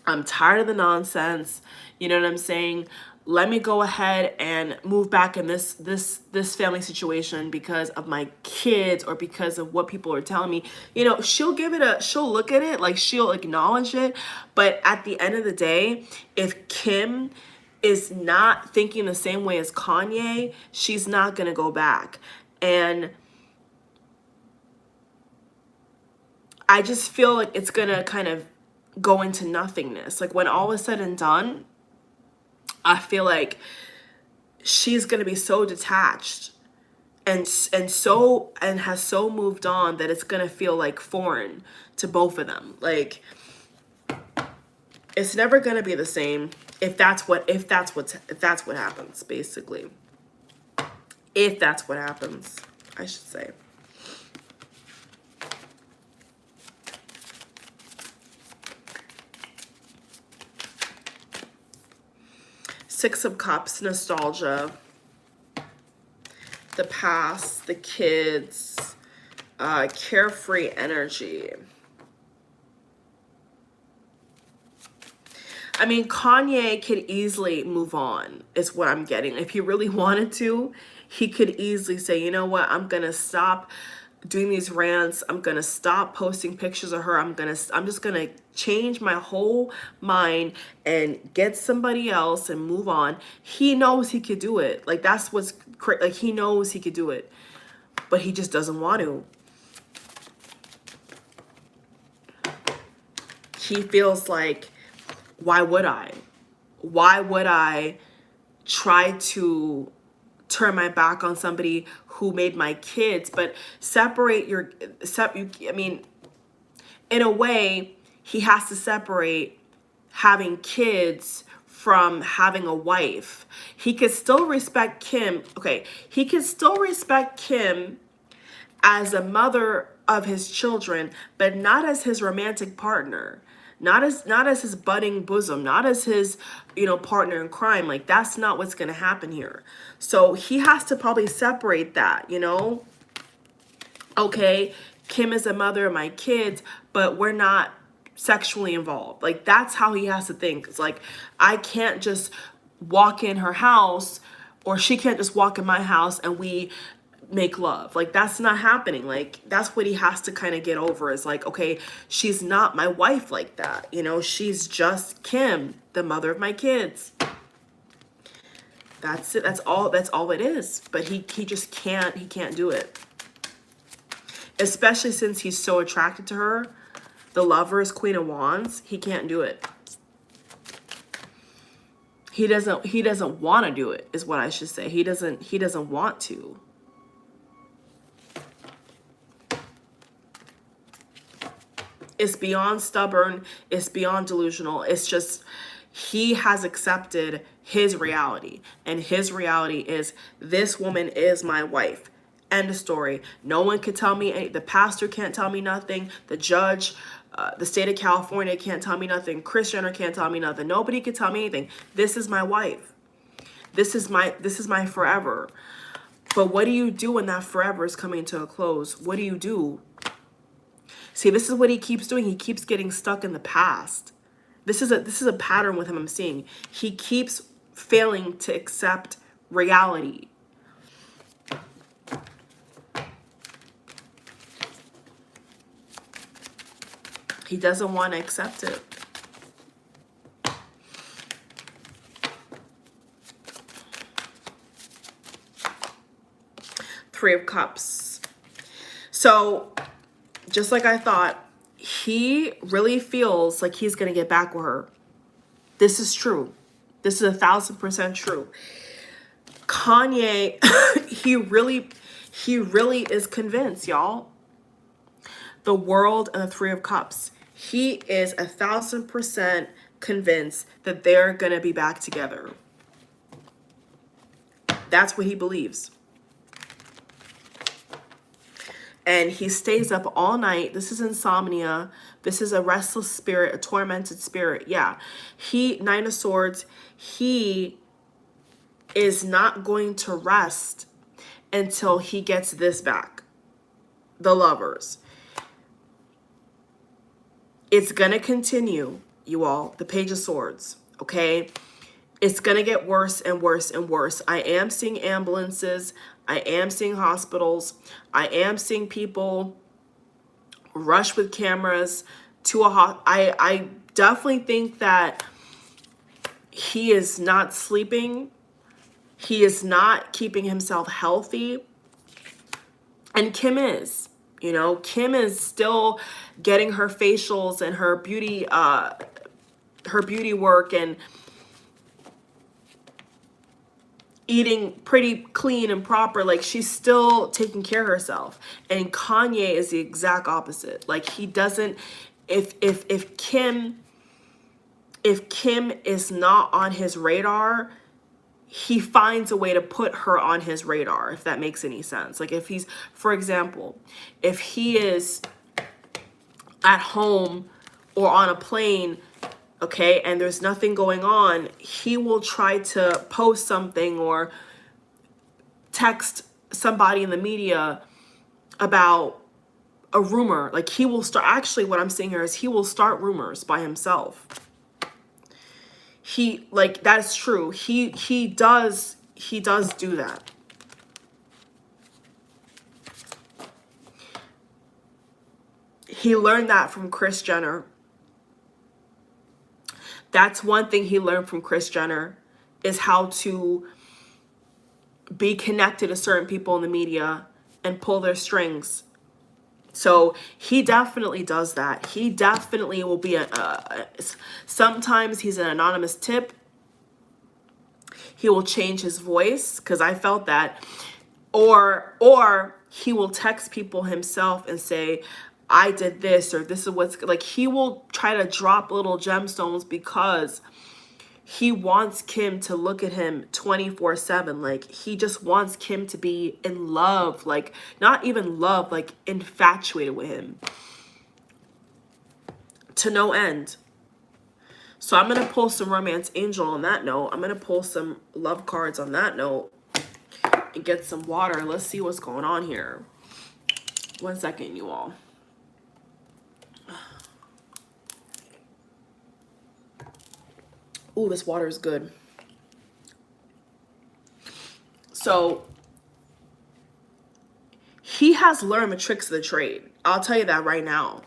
Speaker 1: I'm tired of the nonsense. You know what I'm saying? Let me go ahead and move back in this family situation because of my kids or because of what people are telling me. You know, she'll look at it, like she'll acknowledge it. But at the end of the day, if Kim is not thinking the same way as Kanye, she's not going to go back. And I just feel like it's going to kind of go into nothingness. Like when all is said and done, I feel like she's going to be so detached and has so moved on that it's going to feel like foreign to both of them. Like it's never going to be the same if that's what happens, basically. If that's what happens, I should say. Six of Cups, nostalgia, the past, the kids, carefree energy. I mean, Kanye could easily move on, is what I'm getting. If he really wanted to, he could easily say, you know what, I'm going to stop doing these rants. I'm going to stop posting pictures of her. I'm just going to change my whole mind and get somebody else and move on. He knows he could do it. Like that's what's crazy. Like he knows he could do it, but he just doesn't want to. he feels like, why would I? Why would I try to turn my back on somebody who made my kids? But I mean, in a way, he has to separate having kids from having a wife. He could still respect Kim. Okay, he could still respect Kim as a mother of his children, but not as his romantic partner. Not as his budding bosom, not as his, partner in crime. Like, that's not what's going to happen here. So he has to probably separate that, Okay, Kim is a mother of my kids, but we're not sexually involved. Like, that's how he has to think. It's like, I can't just walk in her house, or she can't just walk in my house and we make love. Like, that's not happening. Like, that's what he has to kind of get over, is like, okay, she's not my wife like that. She's just Kim, the mother of my kids. That's it. That's all it is. But he just can't do it. Especially since he's so attracted to her. The Lovers, Queen of Wands, he can't do it. He doesn't want to do it, is what I should say. He doesn't want to. It's beyond stubborn. It's beyond delusional. It's just, he has accepted his reality. And his reality is, this woman is my wife. End of story. No one can tell me, the pastor can't tell me nothing. The judge, the state of California can't tell me nothing. Kris Jenner can't tell me nothing. Nobody can tell me anything. This is my wife. This is my forever. But what do you do when that forever is coming to a close? What do you do? See, this is what he keeps doing. He keeps getting stuck in the past. This is a pattern with him I'm seeing. He keeps failing to accept reality. He doesn't want to accept it. Three of Cups. So, just like I thought, he really feels like he's going to get back with her. This is true. This is 1000% true. Kanye, he really is convinced, y'all. The World and the Three of Cups. He is 1000% convinced that they're going to be back together. That's what he believes. And he stays up all night. This is insomnia. This is a restless spirit, a tormented spirit. Yeah. Nine of Swords, he is not going to rest until he gets this back. The Lovers. It's going to continue, you all. The Page of Swords. Okay? It's going to get worse and worse and worse. I am seeing ambulances. I am seeing hospitals. I am seeing people rush with cameras to a hospital. I definitely think that he is not sleeping. He is not keeping himself healthy. And Kim is. Kim is still getting her facials and her beauty work and eating pretty clean and proper. Like, she's still taking care of herself. And Kanye is the exact opposite. Like, he doesn't, if Kim is not on his radar, he finds a way to put her on his radar, if that makes any sense. Like, if he's, for example, if he is at home or on a plane, okay, and there's nothing going on, he will try to post something or text somebody in the media about a rumor. Like, he will start, actually what I'm seeing here is he will start rumors by himself. That is true. He does do that. He learned that from Kris Jenner. That's one thing he learned from Kris Jenner, is how to be connected to certain people in the media and pull their strings So he definitely does that. He definitely will be sometimes he's an anonymous tip. He will change his voice, because I felt that. Or he will text people himself and say, I did this, or this is what's, like, he will try to drop little gemstones because he wants Kim to look at him 24/7. Like, he just wants Kim to be in love, like, not even love, like infatuated with him to no end. So I'm going to pull some romance angel on that note. I'm going to pull some love cards on that note and get some water. Let's see what's going on here. 1 second, you all. Ooh, this water is good. So he has learned the tricks of the trade. I'll tell you that right now.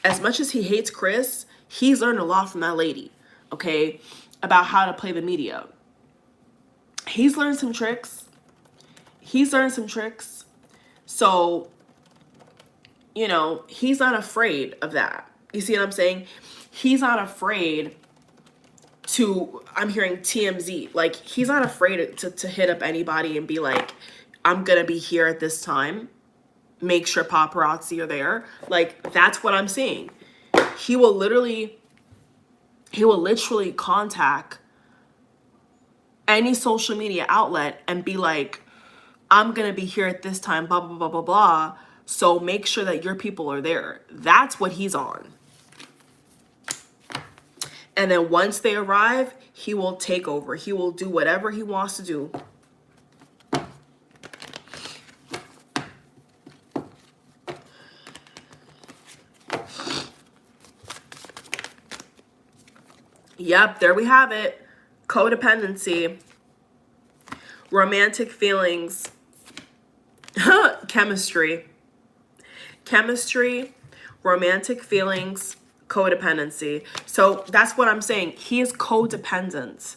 Speaker 1: As much as he hates Chris, he's learned a lot from that lady, okay, about how to play the media. He's learned some tricks. He's learned some tricks. So, you know, he's not afraid of that. You see what I'm saying? He's not afraid to, I'm hearing TMZ, like, he's not afraid to hit up anybody and be like, I'm gonna be here at this time, make sure paparazzi are there. Like, that's what I'm seeing. He will literally contact any social media outlet and be like, I'm gonna be here at this time, blah blah blah blah blah, so make sure that your people are there. That's what he's on. And then once they arrive, he will take over. He will do whatever he wants to do. Yep, there we have it. Codependency, romantic feelings, chemistry, romantic feelings, codependency. So that's what I'm saying. He is codependent.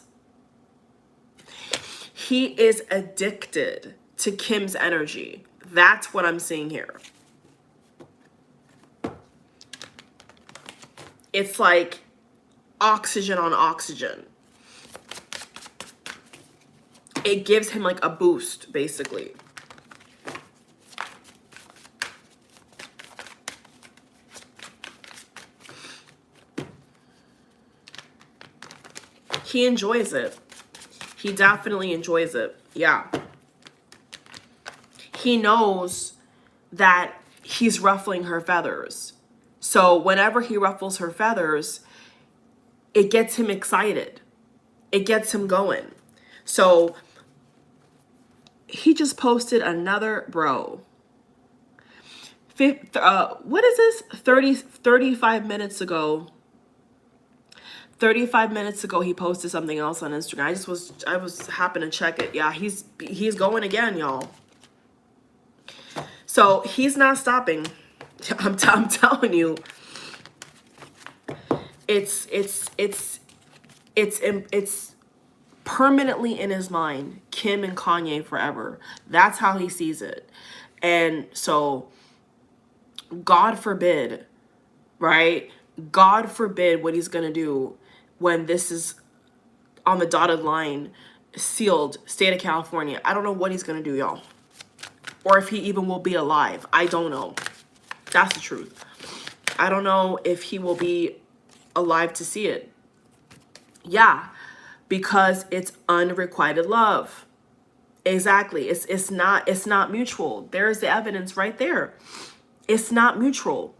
Speaker 1: He is addicted to Kim's energy. That's what I'm seeing here. It's like oxygen on oxygen. It gives him like a boost, basically. He enjoys it. He definitely enjoys it. Yeah. He knows that he's ruffling her feathers. So whenever he ruffles her feathers, it gets him excited. It gets him going. So he just posted another, bro. What is this? 35 minutes ago. 35 minutes ago, he posted something else on Instagram. I was happened to check it. Yeah, he's going again, y'all. So he's not stopping. I'm telling you. It's permanently in his mind. Kim and Kanye forever. That's how he sees it. And so, God forbid, right? God forbid what he's gonna do when this is on the dotted line, sealed, state of California. I don't know what he's gonna do, y'all. Or if he even will be alive. I don't know. That's the truth. I don't know if he will be alive to see it. Yeah, because it's unrequited love. Exactly. It's not mutual. There's the evidence right there. It's not mutual.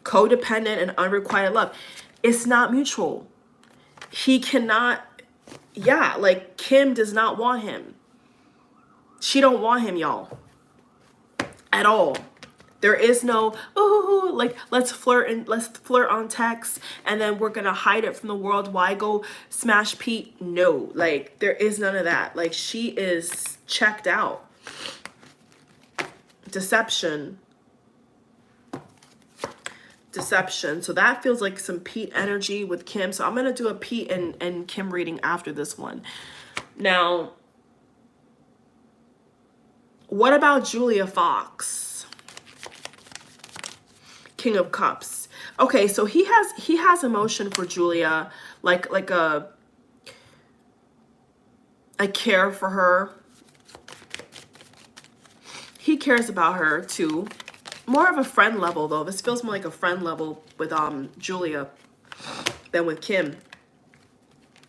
Speaker 1: Codependent and unrequited love. It's not mutual. He cannot, yeah, like Kim does not want him. She don't want him, y'all. At all. There is no, oh, like, let's flirt on text and then we're gonna hide it from the world. Why go smash Pete? No, like, there is none of that. Like, she is checked out. Deception. So that feels like some Pete energy with Kim. So I'm gonna do a Pete and Kim reading after this one. Now, What about Julia Fox? King of Cups. Okay, so he has emotion for Julia, like a care for her. He cares about her too. More of a friend level though. This feels more like a friend level with Julia than with Kim.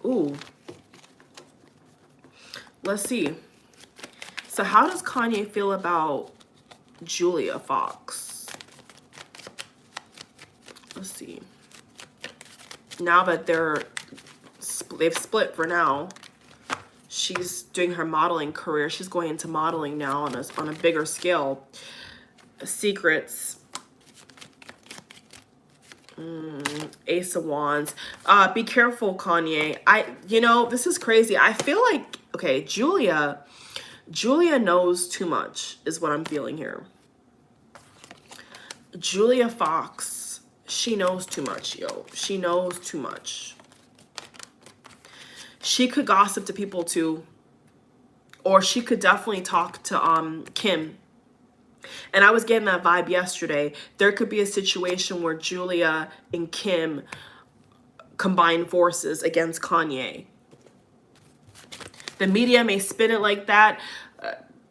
Speaker 1: Ooh. Let's see. So how does Kanye feel about Julia Fox? Let's see. Now that they've split for now. She's doing her modeling career. She's going into modeling now on a bigger scale. Secrets. Ace of Wands. Be careful, Kanye. You know, this is crazy. I feel like, okay, Julia knows too much is what I'm feeling here. Julia Fox, she knows too much, yo. She knows too much. She could gossip to people too. Or she could definitely talk to Kim. And I was getting that vibe yesterday. There could be a situation where Julia and Kim combine forces against Kanye. The media may spin it like that,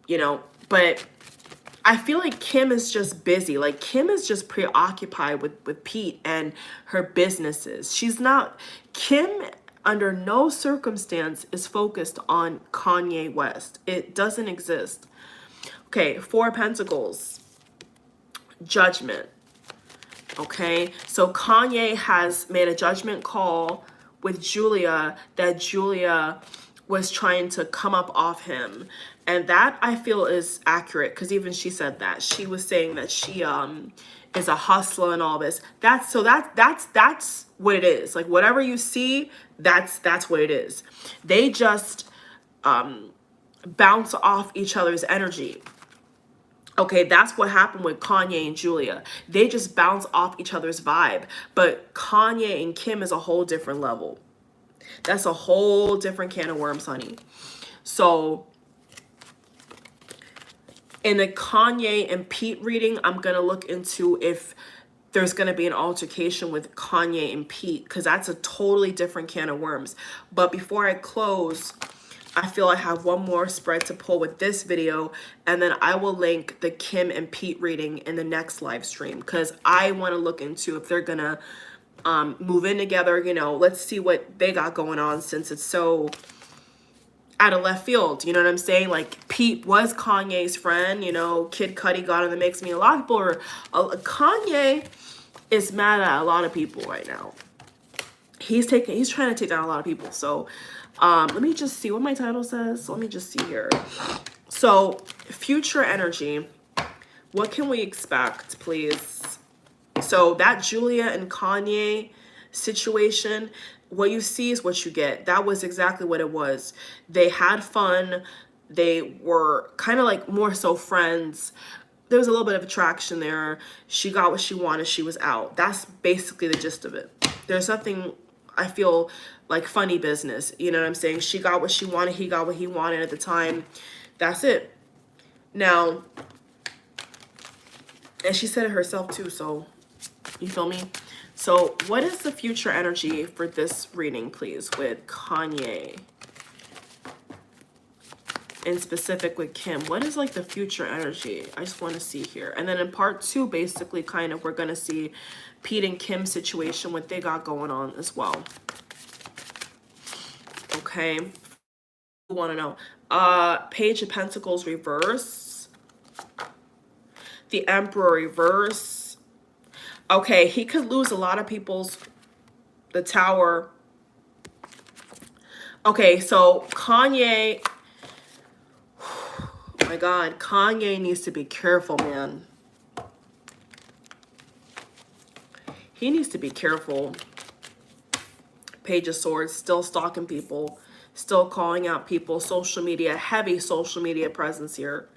Speaker 1: you know, but I feel like Kim is just busy. Like Kim is just preoccupied with Pete and her businesses. She's not, Kim under no circumstance is focused on Kanye West. It doesn't exist. Okay, Four of Pentacles, Judgment. Okay, so Kanye has made a judgment call with Julia that Julia was trying to come up off him. And that I feel is accurate because even she said that. She was saying that she is a hustler and all this. That's what it is. Like whatever you see, that's what it is. They just bounce off each other's energy. Okay, that's what happened with Kanye and Julia. They just bounce off each other's vibe. But Kanye and Kim is a whole different level. That's a whole different can of worms, honey. So in the Kanye and Pete reading, I'm going to look into if there's going to be an altercation with Kanye and Pete, because that's a totally different can of worms. But before I close, I feel I have one more spread to pull with this video, and then I will link the Kim and Pete reading in the next live stream, because I want to look into if they're going to move in together. You know, let's see what they got going on, since it's so out of left field. You know what I'm saying? Like Pete was Kanye's friend, you know, Kid Cudi got in the mix. I mean, a lot of people are, Kanye is mad at a lot of people right now. He's trying to take down a lot of people. So let me just see what my title says. Let me just see here. So future energy, what can we expect, please? So that Julia and Kanye situation, what you see is what you get. That was exactly what it was. They had fun. They were kind of like more so friends. There was a little bit of attraction there. She got what she wanted. She was out. That's basically the gist of it. There's nothing, I feel, like funny business. You know what I'm saying? She got what she wanted. He got what he wanted at the time. That's it. Now, and she said it herself too, so you feel me? So what is the future energy for this reading, please, with Kanye? In specific with Kim, what is like the future energy? I just want to see here. And then in part two, basically kind of, we're going to see Pete and Kim's situation, what they got going on as well. Okay. You want to know. Page of Pentacles reverse. The Emperor reverse. Okay, he could lose a lot of people's, the Tower. Okay, so Kanye, oh my God, Kanye needs to be careful, man. He needs to be careful. Page of Swords, still stalking people, still calling out people, social media, heavy social media presence here.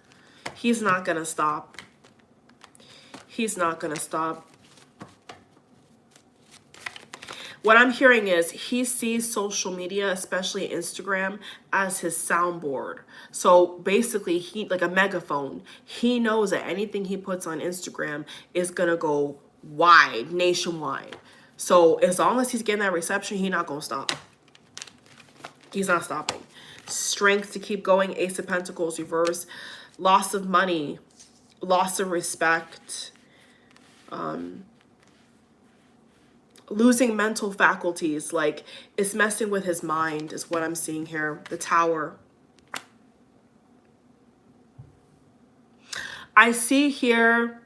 Speaker 1: He's not gonna stop. He's not gonna stop. what I'm hearing is he sees social media, especially Instagram, as his soundboard. So basically, he, like a megaphone, he knows that anything he puts on Instagram is gonna go wide, nationwide. So as long as he's getting that reception, he's not gonna stop. He's not stopping. Strength to keep going. Ace of Pentacles reverse. Loss of money, loss of respect, losing mental faculties. Like, it's messing with his mind is what I'm seeing here. The Tower. I see here,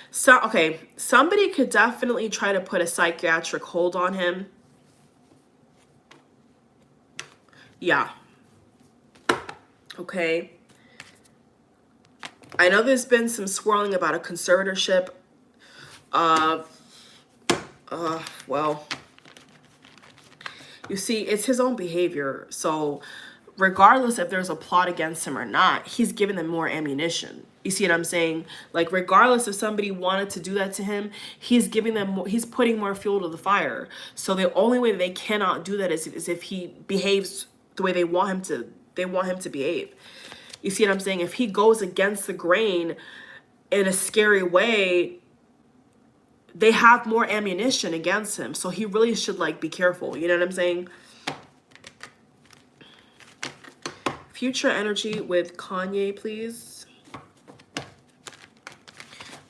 Speaker 1: so okay, somebody could definitely try to put a psychiatric hold on him. Yeah. Okay. I know there's been some swirling about a conservatorship. Well, you see, it's his own behavior. So regardless if there's a plot against him or not, he's giving them more ammunition. You see what I'm saying? Like, regardless if somebody wanted to do that to him, he's giving them more, he's putting more fuel to the fire. So the only way they cannot do that is if he behaves the way they want him to behave. You see what I'm saying? If he goes against the grain in a scary way, they have more ammunition against him. So he really should, like, be careful. You know what I'm saying? Future energy with Kanye, please.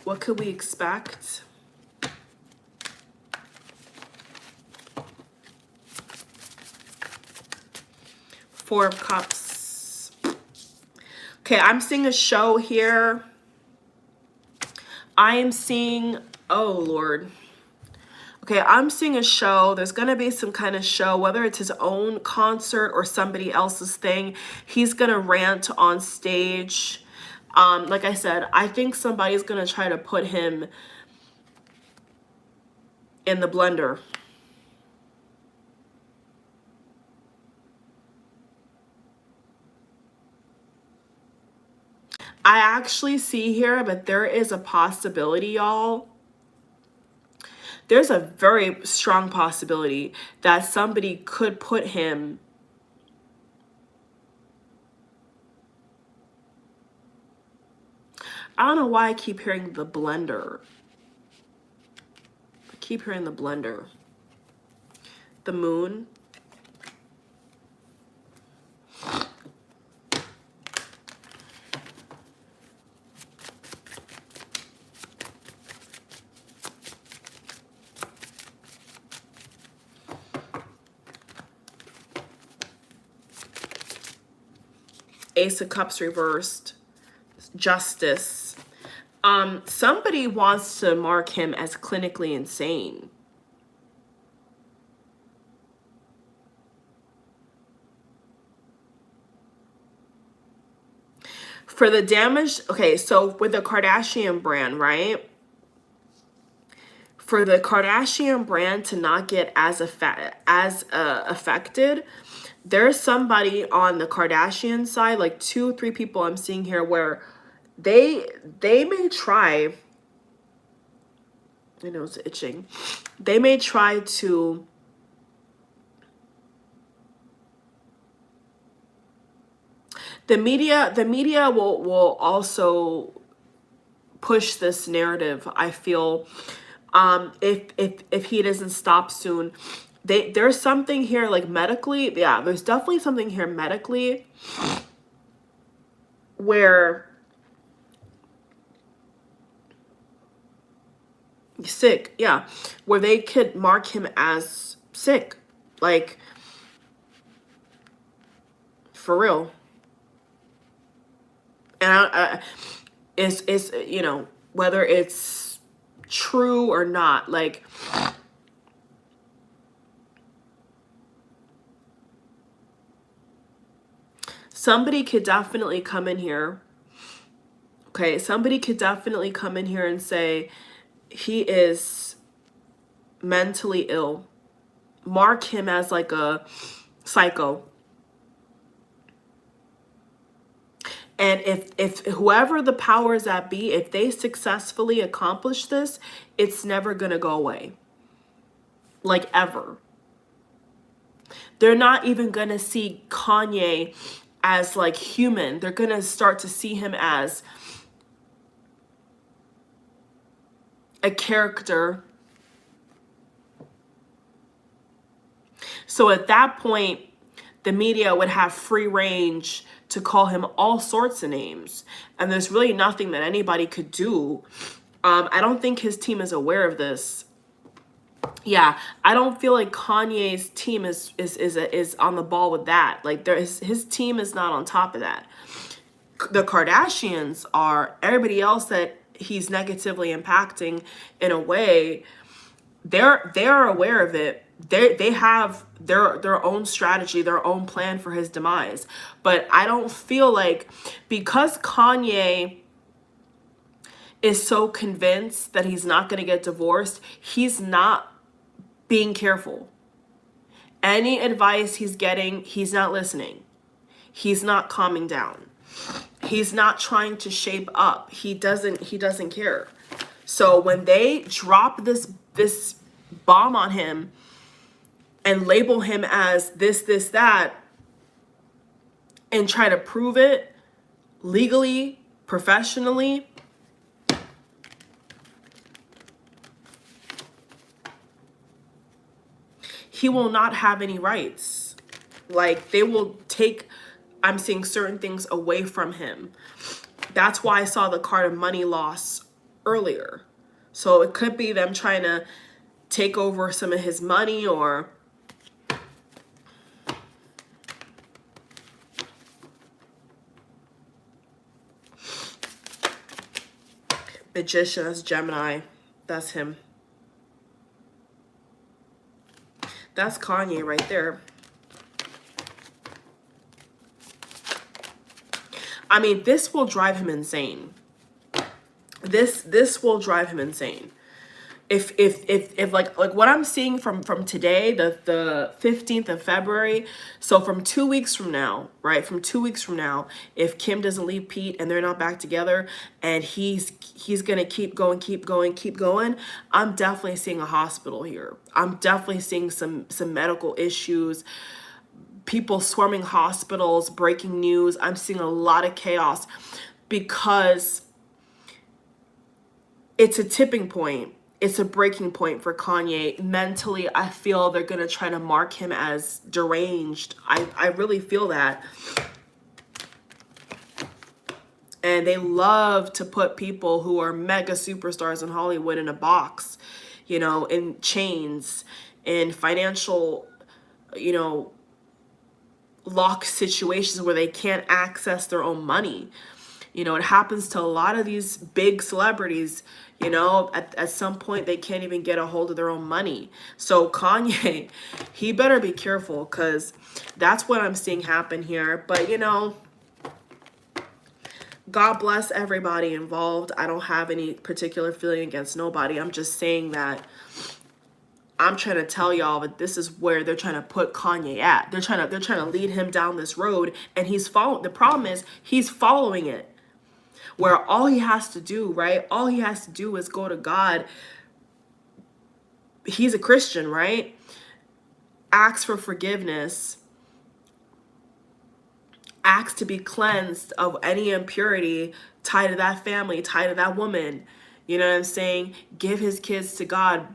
Speaker 1: What could we expect? Four of Cups. Okay, I'm seeing a show here. I am seeing, oh Lord. Okay, I'm seeing a show. There's going to be some kind of show, whether it's his own concert or somebody else's thing. He's going to rant on stage. Like I said, I think somebody's going to try to put him in the blender. I actually see here, but there is a possibility, y'all. There's a very strong possibility that somebody could put him I don't know why I keep hearing the blender. I keep hearing the blender. The Moon. Ace of Cups reversed. Justice. Somebody wants to mark him as clinically insane. For the damage, okay, so with the Kardashian brand, right? For the Kardashian brand to not get as affected, there's somebody on the Kardashian side, like 2 or 3 people I'm seeing here, where they may try, I know it's itching, they may try to the media will also push this narrative, I feel, if he doesn't stop soon. There's something here, like, medically, yeah, there's definitely something here medically where sick, yeah, where they could mark him as sick, like, for real. And it's you know, whether it's true or not, like, somebody could definitely come in here. Okay, somebody could definitely come in here and say he is mentally ill. Mark him as like a psycho. And if whoever the powers that be, if they successfully accomplish this, it's never going to go away. Like, ever. They're not even going to see Kanye as like human. They're going to start to see him as a character. So at that point, the media would have free range to call him all sorts of names. And there's really nothing that anybody could do. I don't think his team is aware of this. Yeah, I don't feel like Kanye's team is on the ball with that. Like, his team is not on top of that. The Kardashians are. Everybody else that he's negatively impacting in a way, they're aware of it. They have their own strategy, their own plan for his demise. But I don't feel like, because Kanye is so convinced that he's not going to get divorced, he's not being careful. Any advice he's getting, he's not listening. He's not calming down. He's not trying to shape up. He doesn't care. So when they drop this bomb on him and label him as this, that, and try to prove it legally, professionally, he will not have any rights. Like, they will take, I'm seeing certain things away from him. That's why I saw the card of money loss earlier. So it could be them trying to take over some of his money, or Magician, that's Gemini. That's him. That's Kanye right there. I mean, this will drive him insane. This will drive him insane. If like what I'm seeing from today, the 15th of February, so from 2 weeks from now, right? From 2 weeks from now, if Kim doesn't leave Pete and they're not back together, and he's gonna keep going, I'm definitely seeing a hospital here. I'm definitely seeing some medical issues, people swarming hospitals, breaking news. I'm seeing a lot of chaos, because it's a tipping point. It's a breaking point for Kanye. Mentally, I feel they're going to try to mark him as deranged. I really feel that. And they love to put people who are mega superstars in Hollywood in a box, you know, in chains, in financial, you know, lock situations where they can't access their own money. You know, it happens to a lot of these big celebrities. You know, at some point, they can't even get a hold of their own money. So Kanye, he better be careful, because that's what I'm seeing happen here. But, you know, God bless everybody involved. I don't have any particular feeling against nobody. I'm just saying that I'm trying to tell y'all that this is where they're trying to put Kanye at. They're trying to lead him down this road, and he's following. The problem is he's following it. Where all he has to do, right? All he has to do is go to God. He's a Christian, right? Ask for forgiveness. Ask to be cleansed of any impurity tied to that family, tied to that woman. You know what I'm saying? Give his kids to God.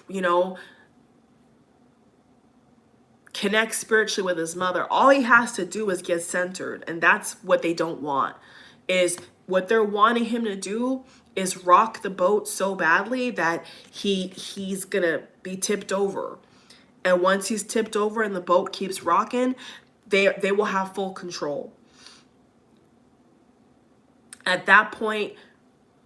Speaker 1: You know, connect spiritually with his mother. All he has to do is get centered. And that's what they don't want. Is what they're wanting him to do is rock the boat so badly that he's gonna be tipped over. And once he's tipped over and the boat keeps rocking, they will have full control. At that point,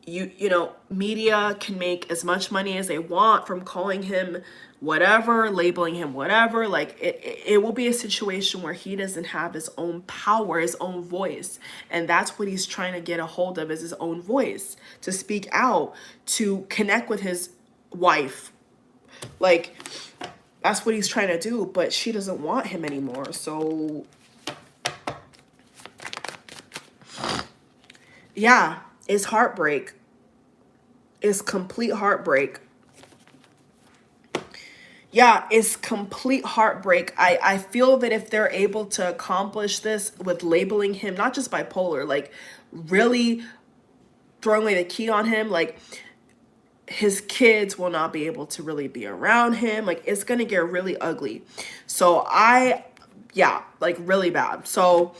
Speaker 1: you know, media can make as much money as they want from calling him whatever, labeling him whatever. Like, it will be a situation where he doesn't have his own power, his own voice. And that's what he's trying to get a hold of, is his own voice, to speak out, to connect with his wife. Like, that's what he's trying to do, but she doesn't want him anymore. So yeah, it's heartbreak. It's complete heartbreak. Yeah, it's complete heartbreak. I feel that if they're able to accomplish this with labeling him not just bipolar, like really throwing away the key on him, like his kids will not be able to really be around him. Like it's gonna get really ugly. So yeah, like really bad. So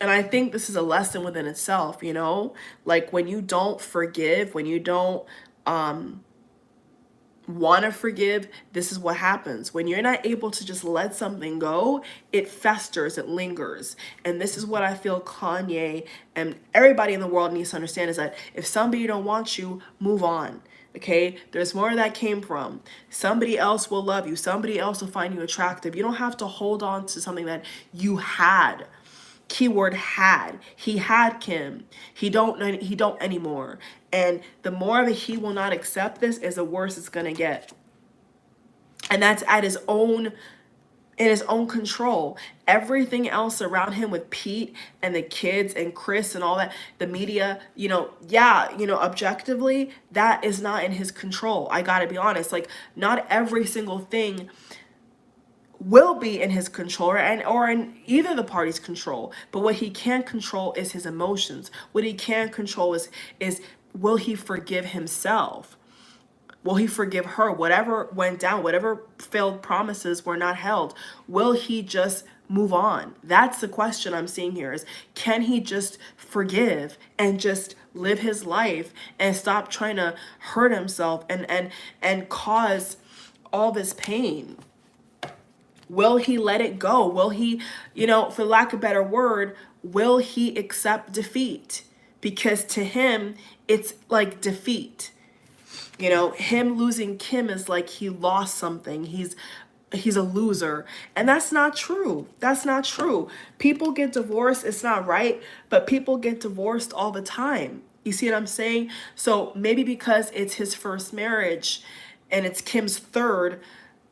Speaker 1: and I think this is a lesson within itself, you know, like when you don't forgive, when you don't want to forgive, this is what happens. When you're not able to just let something go, it festers, it lingers. And this is what I feel Kanye and everybody in the world needs to understand, is that if somebody don't want you, move on. Okay, there's more that came from. Somebody else will love you. Somebody else will find you attractive. You don't have to hold on to something that you had. Keyword had. He had Kim. He don't anymore. And the more that he will not accept this, is the worse it's gonna get. And that's at his own, in his own control. Everything else around him with Pete and the kids and Chris and all that, the media, you know, yeah, you know, objectively, that is not in his control. I gotta be honest. Like, not every single thing will be in his control, or in either the party's control. But what he can control is his emotions. What he can control is will he forgive himself? Will he forgive her? Whatever went down, whatever failed promises were not held, will he just move on? That's the question I'm seeing here, is can he just forgive and just live his life and stop trying to hurt himself and cause all this pain? Will he let it go? Will he, you know, for lack of a better word, will he accept defeat? Because to him, it's like defeat. You know, him losing Kim is like he lost something. He's a loser. And that's not true. That's not true. People get divorced. It's not right, but people get divorced all the time. You see what I'm saying? So maybe because it's his first marriage and it's Kim's third,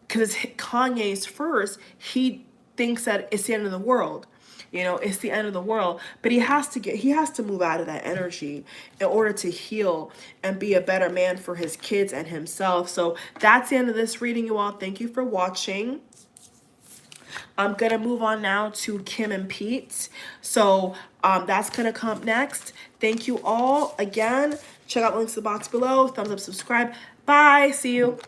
Speaker 1: because it's Kanye's first, he thinks that it's the end of the world. You know, it's the end of the world. But he has to move out of that energy in order to heal and be a better man for his kids and himself. So that's the end of this reading, you all. Thank you for watching. I'm gonna move on now to Kim and Pete. So that's gonna come next. Thank you all again. Check out links in the box below. Thumbs up, subscribe. Bye. See you.